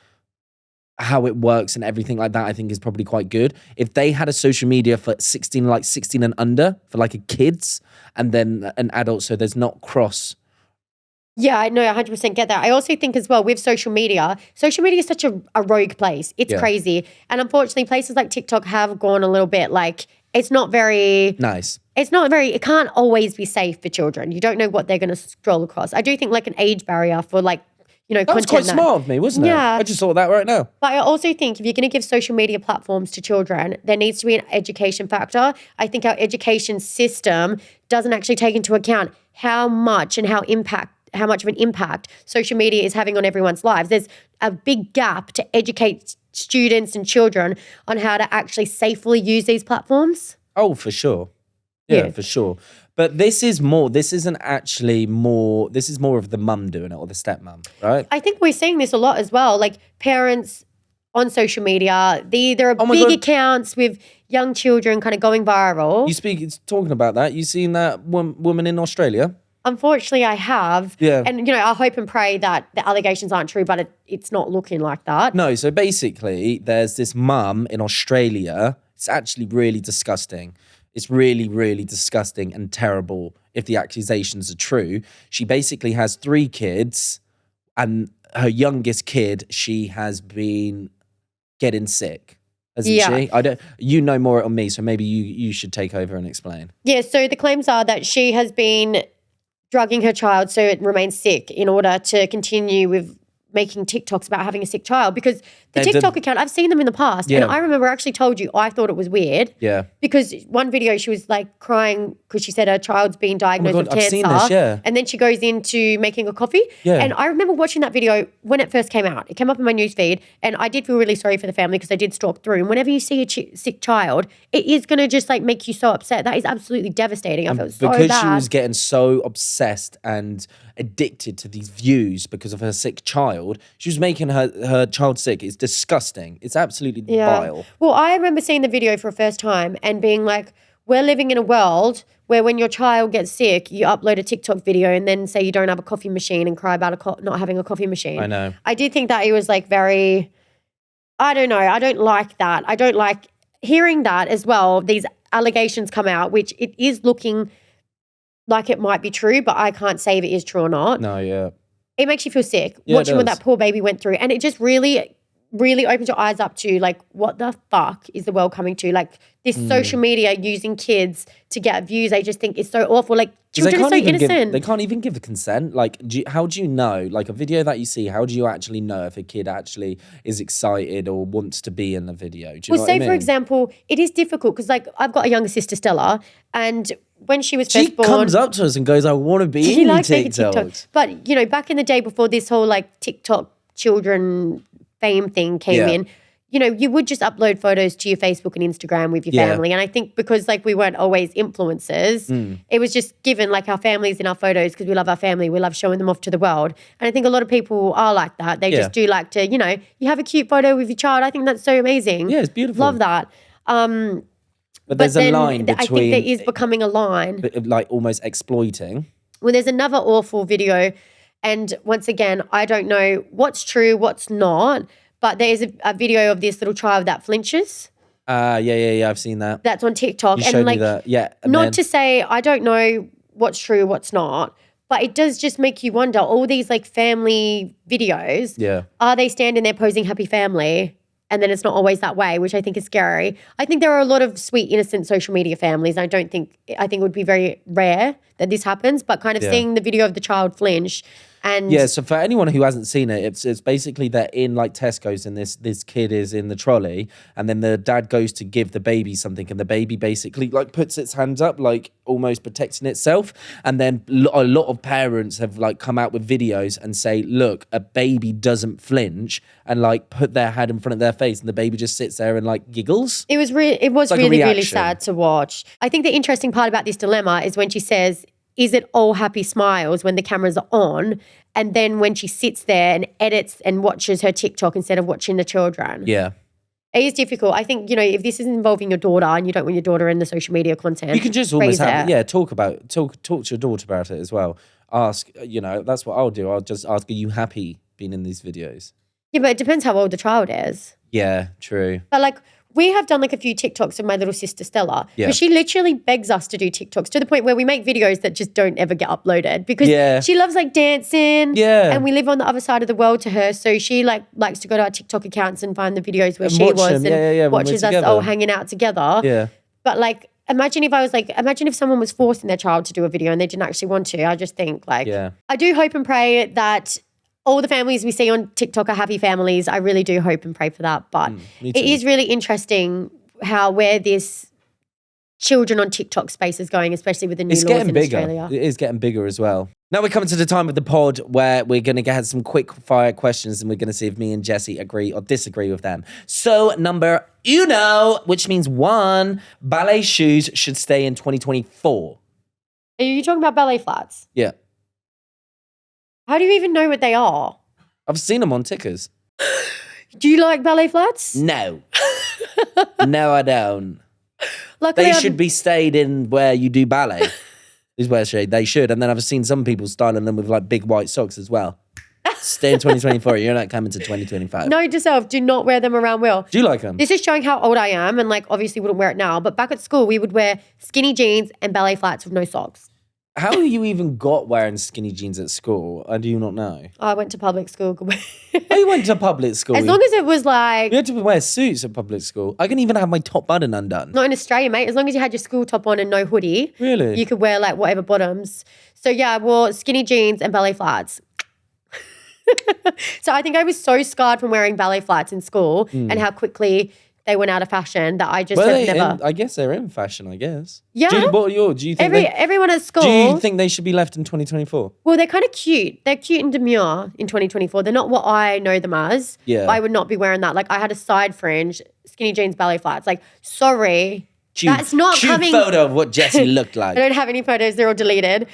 how it works and everything like that, I think is probably quite good. If they had a social media for 16 and under for like a kids and then an adult, so there's not cross. Yeah, I know, 100% get that. I also think as well with social media is such a rogue place. It's crazy. And unfortunately, places like TikTok have gone a little bit like, it's not very nice. It can't always be safe for children. You don't know what they're going to scroll across. I do think like an age barrier for like, you know, that was quite smart of me, wasn't it? Yeah. I just thought that right now. But I also think if you're going to give social media platforms to children, there needs to be an education factor. I think our education system doesn't actually take into account how much of an impact social media is having on everyone's lives. There's a big gap to educate students and children on how to actually safely use these platforms. Oh, for sure. Yeah, for sure. But this is more of the mum doing it or the stepmom, right? I think we're seeing this a lot as well. Like parents on social media, there are big accounts with young children kind of going viral. Talking about that, you seen that woman in Australia? Unfortunately, I have. Yeah. And, you know, I hope and pray that the allegations aren't true, but it's not looking like that. No, so basically there's this mum in Australia. It's actually really disgusting. It's really, really disgusting and terrible if the accusations are true. She basically has 3 kids and her youngest kid, she has been getting sick. Hasn't she? You know more on me, so maybe you should take over and explain. Yeah, so the claims are that she has been drugging her child so it remains sick in order to continue with making TikToks about having a sick child, because the TikTok account, I've seen them in the past. And I remember I actually told you I thought it was weird. Yeah. Because one video she was like crying because she said her child's been diagnosed with cancer. I've seen this, yeah. And then she goes into making a coffee. Yeah. And I remember watching that video when it first came out. It came up in my newsfeed and I did feel really sorry for the family because I did stalk through. And whenever you see a sick child, it is going to just like make you so upset. That is absolutely devastating. I felt so bad. Because she was getting so obsessed and addicted to these views because of her sick child, she was making her child sick. It's disgusting. It's absolutely vile. Well, I remember seeing the video for the first time and being like, we're living in a world where when your child gets sick, you upload a TikTok video and then say you don't have a coffee machine and cry about not having a coffee machine. I know. I did think that it was like very, I don't know. I don't like that. I don't like hearing that as well. These allegations come out, which it is looking like it might be true, but I can't say if it is true or not. No, yeah. It makes you feel sick Yeah, watching what that poor baby went through. And it just really, really opens your eyes up to like, what the fuck is the world coming to? Like this social media using kids to get views, I just think is so awful. Like children are so innocent. They can't even give the consent. Like, how do you know? Like a video that you see, how do you actually know if a kid actually is excited or wants to be in the video? Do you know what I mean? For example, it is difficult because like I've got a younger sister, Stella, and when she was first born, she comes up to us and goes, I want to be in TikTok. But, you know, back in the day before this whole like TikTok children fame thing came in, you know, you would just upload photos to your Facebook and Instagram with your family. And I think because like we weren't always influencers, it was just given like our families in our photos because we love our family. We love showing them off to the world. And I think a lot of people are like that. They just do like to, you know, you have a cute photo with your child. I think that's so amazing. Yeah, it's beautiful. Love that. But there's a line between... I think there is becoming a line. Like almost exploiting. Well, there's another awful video. And once again, I don't know what's true, what's not. But there is a video of this little child that flinches. Yeah. I've seen that. That's on TikTok. You showed me that. Yeah. Not to say I don't know what's true, what's not, but it does just make you wonder. All these like family videos. Yeah. Are they standing there posing happy family? And then it's not always that way, which I think is scary. I think there are a lot of sweet, innocent social media families. I think it would be very rare that this happens. But kind of seeing the video of the child flinch. And yeah, so for anyone who hasn't seen it, it's basically that in like Tesco's and this kid is in the trolley and then the dad goes to give the baby something and the baby basically like puts its hands up like almost protecting itself, and then a lot of parents have like come out with videos and say, look, a baby doesn't flinch, and like put their hand in front of their face and the baby just sits there and like giggles. It was like really sad to watch. I think the interesting part about this dilemma is when she says, is it all happy smiles when the cameras are on? And then when she sits there and edits and watches her TikTok instead of watching the children. Yeah. It is difficult. I think, you know, if this is involving your daughter and you don't want your daughter in the social media content. You can just almost talk to your daughter about it as well. Ask, you know, that's what I'll do. I'll just ask, are you happy being in these videos? Yeah, but it depends how old the child is. Yeah, true. But like, we have done like a few TikToks of my little sister Stella, but she literally begs us to do TikToks to the point where we make videos that just don't ever get uploaded because she loves like dancing and we live on the other side of the world to her. So she like likes to go to our TikTok accounts and find the videos where she was and watches us all hanging out together. Yeah. But like, imagine if someone was forcing their child to do a video and they didn't actually want to. I just think like, I do hope and pray that all the families we see on TikTok are happy families. I really do hope and pray for that. But it is really interesting where this children on TikTok space is going, especially with the new laws in Australia. It is getting bigger as well. Now we're coming to the time of the pod where we're going to get some quick fire questions and we're going to see if me and Jessie agree or disagree with them. So number uno, which means 1, ballet shoes should stay in 2024. Are you talking about ballet flats? Yeah. How do you even know what they are? I've seen them on tickers. Do you like ballet flats? No. No, I don't. Luckily, they should be stayed in where you do ballet. Is where they should. And then I've seen some people styling them with like big white socks as well. Stay in 2024. You're not coming to 2025. Note to self, do not wear them around Will. Do you like them? This is showing how old I am and like obviously wouldn't wear it now. But back at school, we would wear skinny jeans and ballet flats with no socks. How you even got wearing skinny jeans at school? I do not know. I went to public school. Oh, you went to public school? As long as it was like... You had to wear suits at public school. I can even have my top button undone. Not in Australia, mate. As long as you had your school top on and no hoodie. Really? You could wear like whatever bottoms. So yeah, I wore skinny jeans and ballet flats. So I think I was so scarred from wearing ballet flats in school and how quickly... they went out of fashion that I just never... I guess they're in fashion, I guess. Yeah. Do you think everyone at school... Do you think they should be left in 2024? Well, they're kind of cute. They're cute and demure in 2024. They're not what I know them as. Yeah. I would not be wearing that. Like, I had a side fringe, skinny jeans, ballet flats. Like, sorry. That's not coming... photo of what Jessie looked like. I don't have any photos. They're all deleted.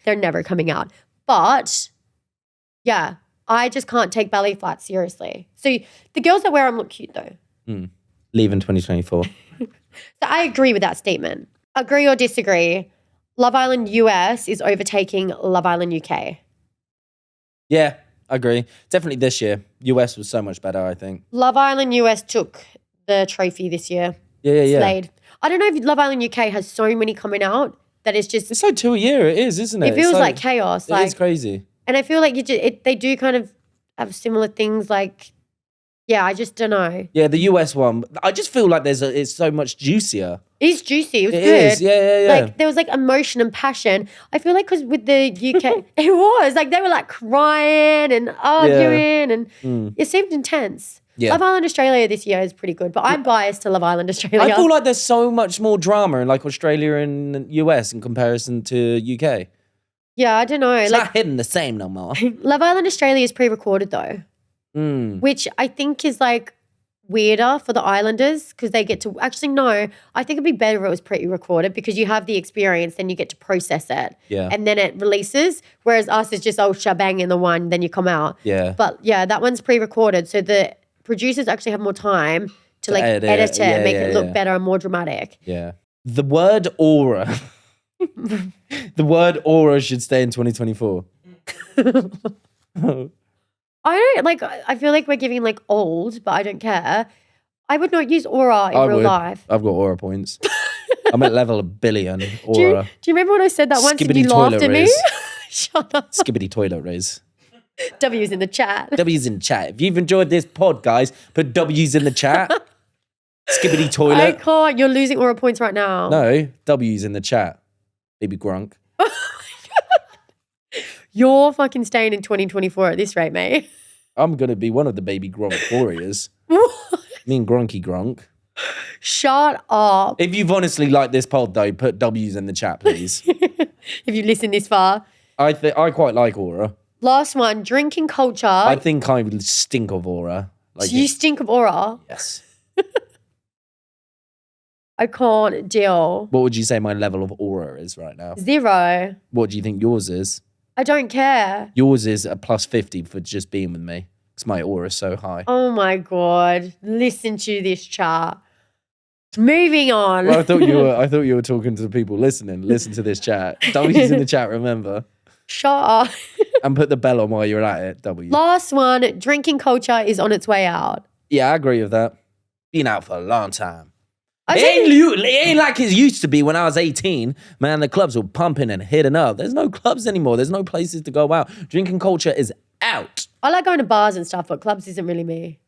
They're never coming out. But, yeah, I just can't take ballet flats seriously. So the girls that wear them look cute, though. Leave in 2024. So I agree with that statement. Agree or disagree, Love Island US is overtaking Love Island UK. Yeah, I agree. Definitely this year. US was so much better, I think. Love Island US took the trophy this year. Yeah. Slayed. I don't know if Love Island UK has so many coming out that it's just... It's like 2 a year, it is, isn't it? It feels like chaos. It is crazy. And I feel like they do kind of have similar things like... Yeah, I just don't know. Yeah, the US one. I just feel like it's so much juicier. It is juicy. It was good. It is, yeah. Like, there was like emotion and passion. I feel like because with the UK, it was like they were like crying and arguing and it seemed intense. Yeah. Love Island Australia this year is pretty good, but I'm biased to Love Island Australia. I feel like there's so much more drama in like Australia and US in comparison to UK. Yeah, I don't know. It's not hitting the same no more. Love Island Australia is pre-recorded though. Which I think is like weirder for the Islanders because they get to actually no. I think it'd be better if it was pre-recorded because you have the experience, then you get to process it, and then it releases. Whereas us is just shebang in the one, then you come out. Yeah. But yeah, that one's pre-recorded, so the producers actually have more time to like edit it and make it look better and more dramatic. Yeah. The word aura. The word aura should stay in 2024. I don't like. I feel like we're giving like old, but I don't care. I would not use aura in real life. I've got aura points. I'm at level 1 billion aura. Do you remember when I said that once and you laughed at me? Shut up. Skibbity toilet raise. W's in the chat. W's in chat. If you've enjoyed this pod, guys, put W's in the chat. Skibbity toilet. I can't. You're losing aura points right now. No, W's in the chat. Baby grunk. You're fucking staying in 2024 at this rate, mate. I'm going to be one of the baby grunk warriors. Me and Grunky Grunk. Shut up. If you've honestly liked this pod, though, put W's in the chat, please. If you listen this far. I quite like aura. Last one, drinking culture. I think I would stink of aura. Like you stink of aura? Yes. I can't deal. What would you say my level of aura is right now? 0. What do you think yours is? I don't care. Yours is a +50 for just being with me. Because my aura is so high. Oh my God. Listen to this chart. Moving on. Well, I thought you were talking to the people listening. Listen to this chat. W's in the chat, remember. Shut up. And put the bell on while you're at it. W. Last one, drinking culture is on its way out. Yeah, I agree with that. Been out for a long time. It ain't like it used to be when I was 18. Man, the clubs were pumping and hitting up. There's no clubs anymore. There's no places to go out. Drinking culture is out. I like going to bars and stuff, but clubs isn't really me.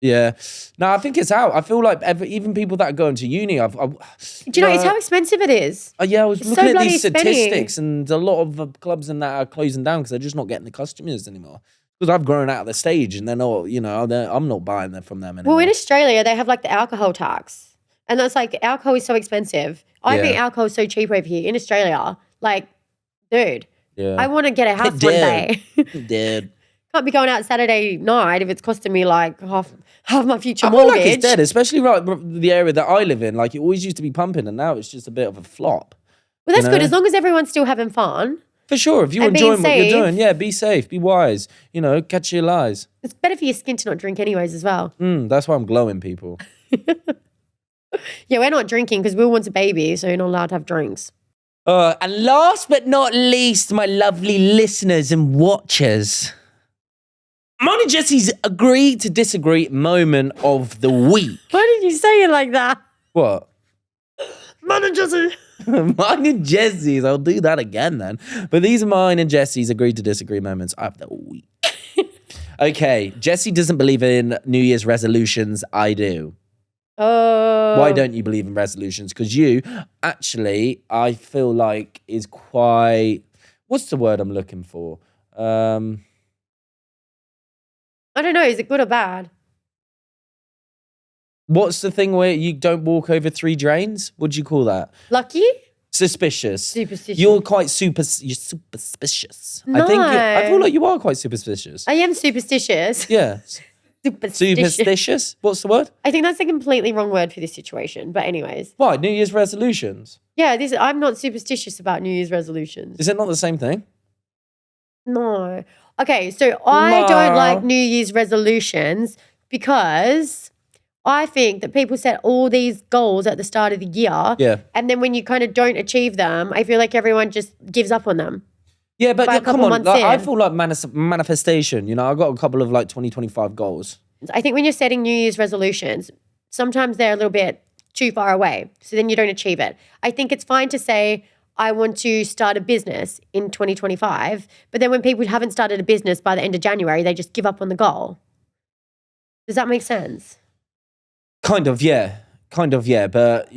Yeah. No, I think it's out. I feel like even people that are going to uni, do you know, it's how expensive it is. Yeah, I was it's looking so at these statistics expensive. and a lot of clubs and that are closing down because they're just not getting the customers anymore. Because I've grown out of the stage and they're not, I'm not buying them from them anymore. Well, in Australia, they have like the alcohol tax. And that's like, alcohol is so expensive. I think alcohol is so cheap over here in Australia. Like, dude, I want to get a house one day. Dude. Can't be going out Saturday night if it's costing me like half my future I mortgage. feel like it's dead, especially right the area that I live in. Like, it always used to be pumping and now it's just a bit of a flop. Well, that's good as long as everyone's still having fun. For sure. If you're enjoying what you're doing, be safe, be wise. Catch your lies. It's better for your skin to not drink anyways as well. That's why I'm glowing people. Yeah, we're not drinking because Will wants a baby, so you're not allowed to have drinks. And last but not least, my lovely listeners and watchers, mine and Jessie's agree to disagree moment of the week. Why did you say it like that? What? Mine and Jessie. Mine and Jessie's. I'll do that again then. But these are mine and Jessie's agree to disagree moments of the week. Okay, Jessie doesn't believe in New Year's resolutions. I do. Why don't you believe in resolutions? Because you actually, I feel like, is quite, what's the word I'm looking for? I don't know. Is it good or bad? What's the thing where you don't walk over 3 drains? What do you call that? Lucky? Suspicious. Superstitious. You're quite superstitious. No. I feel like you are quite superstitious. I am superstitious. Yeah. Superstitious? What's the word? I think that's a completely wrong word for this situation. But anyways. Why? New Year's resolutions? Yeah, I'm not superstitious about New Year's resolutions. Is it not the same thing? No. Okay, so I don't like New Year's resolutions because I think that people set all these goals at the start of the year. Yeah. And then when you kind of don't achieve them, I feel like everyone just gives up on them. Yeah, but come on. Like, I feel like manifestation. I've got a couple of 2025 goals. I think when you're setting New Year's resolutions, sometimes they're a little bit too far away. So then you don't achieve it. I think it's fine to say, I want to start a business in 2025. But then when people haven't started a business by the end of January, they just give up on the goal. Does that make sense? Kind of, yeah. But,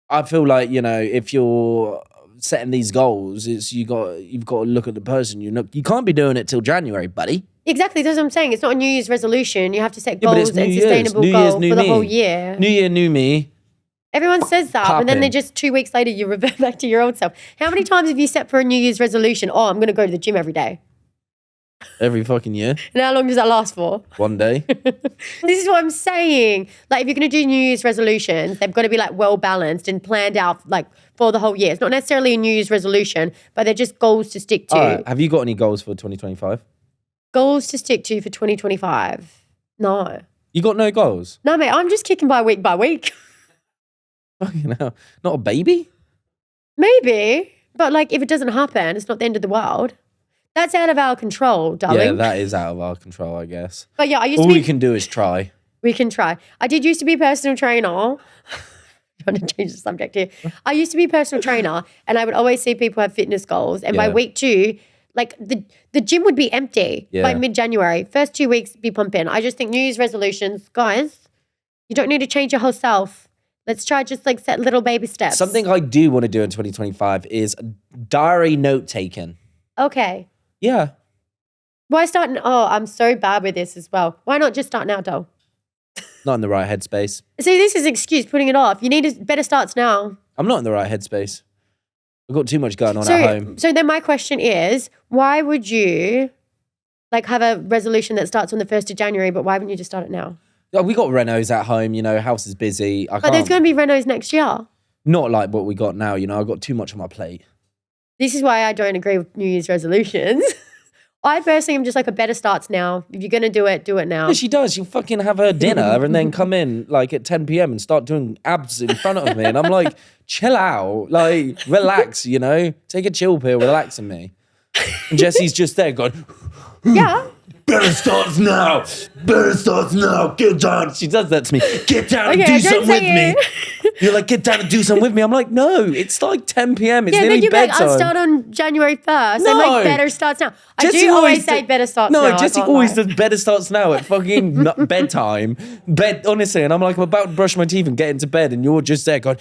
I feel like, if you're setting these goals, you've got to look at the person. You can't be doing it till January, buddy. Exactly, that's what I'm saying. It's not a New Year's resolution. You have to set goals and sustainable goals for the whole year. New year, new me. Everyone says that, and then they just 2 weeks later you revert back to your old self. How many times have you set for a New Year's resolution? Oh, I'm going to go to the gym every day. every fucking year. And how long does that last for? One day. This is what I'm saying. Like, if you're going to do New Year's resolutions, they've got to be like well balanced and planned out like for the whole year. It's not necessarily a New Year's resolution, but they're just goals to stick to. All right. Have you got any goals for 2025? Goals to stick to for 2025? No. You got no goals? No, mate, I'm just kicking by week. Fucking hell. Not a baby? Maybe. But like, if it doesn't happen, it's not the end of the world. That's out of our control, darling. Yeah, that is out of our control, I guess. But yeah, I used All to be... we can do is try. We can try. I did used to be a personal trainer. Trying to change the subject here. I used to be a personal trainer and I would always see people have fitness goals. And by week 2, like the gym would be empty by mid-January. First 2 weeks, be pumping. I just think New Year's resolutions, guys, you don't need to change your whole self. Let's try just like set little baby steps. Something I do want to do in 2025 is diary note taking. Okay. Yeah. Why start? Oh, I'm so bad with this as well. Why not just start now, doll? Not in the right headspace. See, this is excuse putting it off. You need better starts now. I'm not in the right headspace. I've got too much going on at home. So then my question is, why would you like have a resolution that starts on the 1st of January, but why wouldn't you just start it now? We got renos at home, you know, house is busy. But there's going to be renos next year. Not like what we got now, you know, I've got too much on my plate. This is why I don't agree with New Year's resolutions. I personally am just like a better starts now. If you're going to do it now. Yeah, she does. She'll fucking have her dinner and then come in like at 10 p.m. and start doing abs in front of me. And I'm like, chill out. Like, relax, you know? Take a chill pill, relaxing me. And Jessie's just there going, yeah. Better starts now. Better starts now. Get down. She does that to me. Get down and do something with me. You're like, get down and do something with me. I'm like, no, it's like 10 p.m. It's nearly bedtime. Like, I'll start on January 1st. No. I'm like, better starts now. Jessie I do always say better starts now. No, Jessie always does better starts now at fucking bedtime. Honestly, and I'm like, I'm about to brush my teeth and get into bed and you're just there going...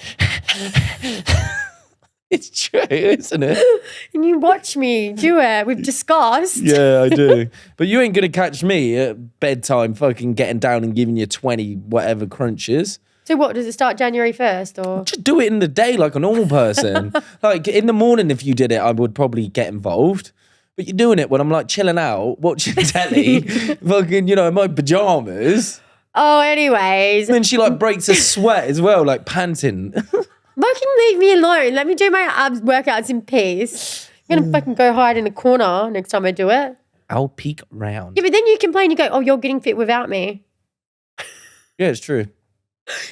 It's true, isn't it? And you watch me do it with disgust. Yeah, I do. But you ain't going to catch me at bedtime fucking getting down and giving you 20 whatever crunches. So what, does it start January 1st or? Just do it in the day like a normal person. Like in the morning if you did it, I would probably get involved. But you're doing it when I'm like chilling out, watching telly, fucking, you know, in my pajamas. Oh, anyways. And then she like breaks a sweat as well, like panting. Fucking leave me alone. Let me do my abs workouts in peace. I'm going to fucking go hide in a corner next time I do it. I'll peek round. Yeah, but then you complain, you go, oh, you're getting fit without me. Yeah, it's true.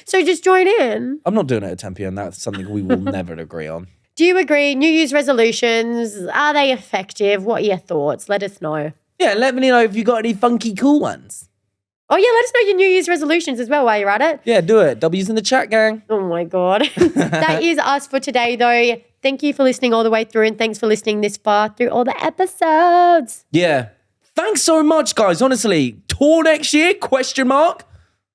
So just join in. I'm not doing it at 10 p.m. That's something we will never agree on. Do you agree? New Year's resolutions, are they effective? What are your thoughts? Let us know. Yeah, let me know if you got any funky cool ones. Oh, yeah, let us know your New Year's resolutions as well while you're at it. Yeah, do it. W's in the chat, gang. Oh, my God. That is us for today, though. Thank you for listening all the way through and thanks for listening this far through all the episodes. Yeah. Thanks so much, guys. Honestly, tour next year? Question mark?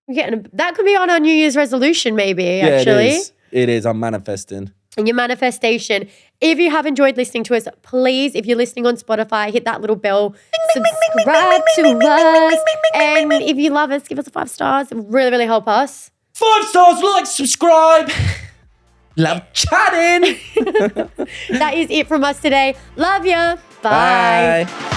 That could be on our New Year's resolution, maybe, actually. Yeah, it is. I'm manifesting. And your manifestation. If you have enjoyed listening to us, please, if you're listening on Spotify, hit that little bell, subscribe to us. And if you love us, give us 5 stars. It would really, really help us. 5 stars, like, subscribe. Love chatting. That is it from us today. Love ya. Bye. Bye.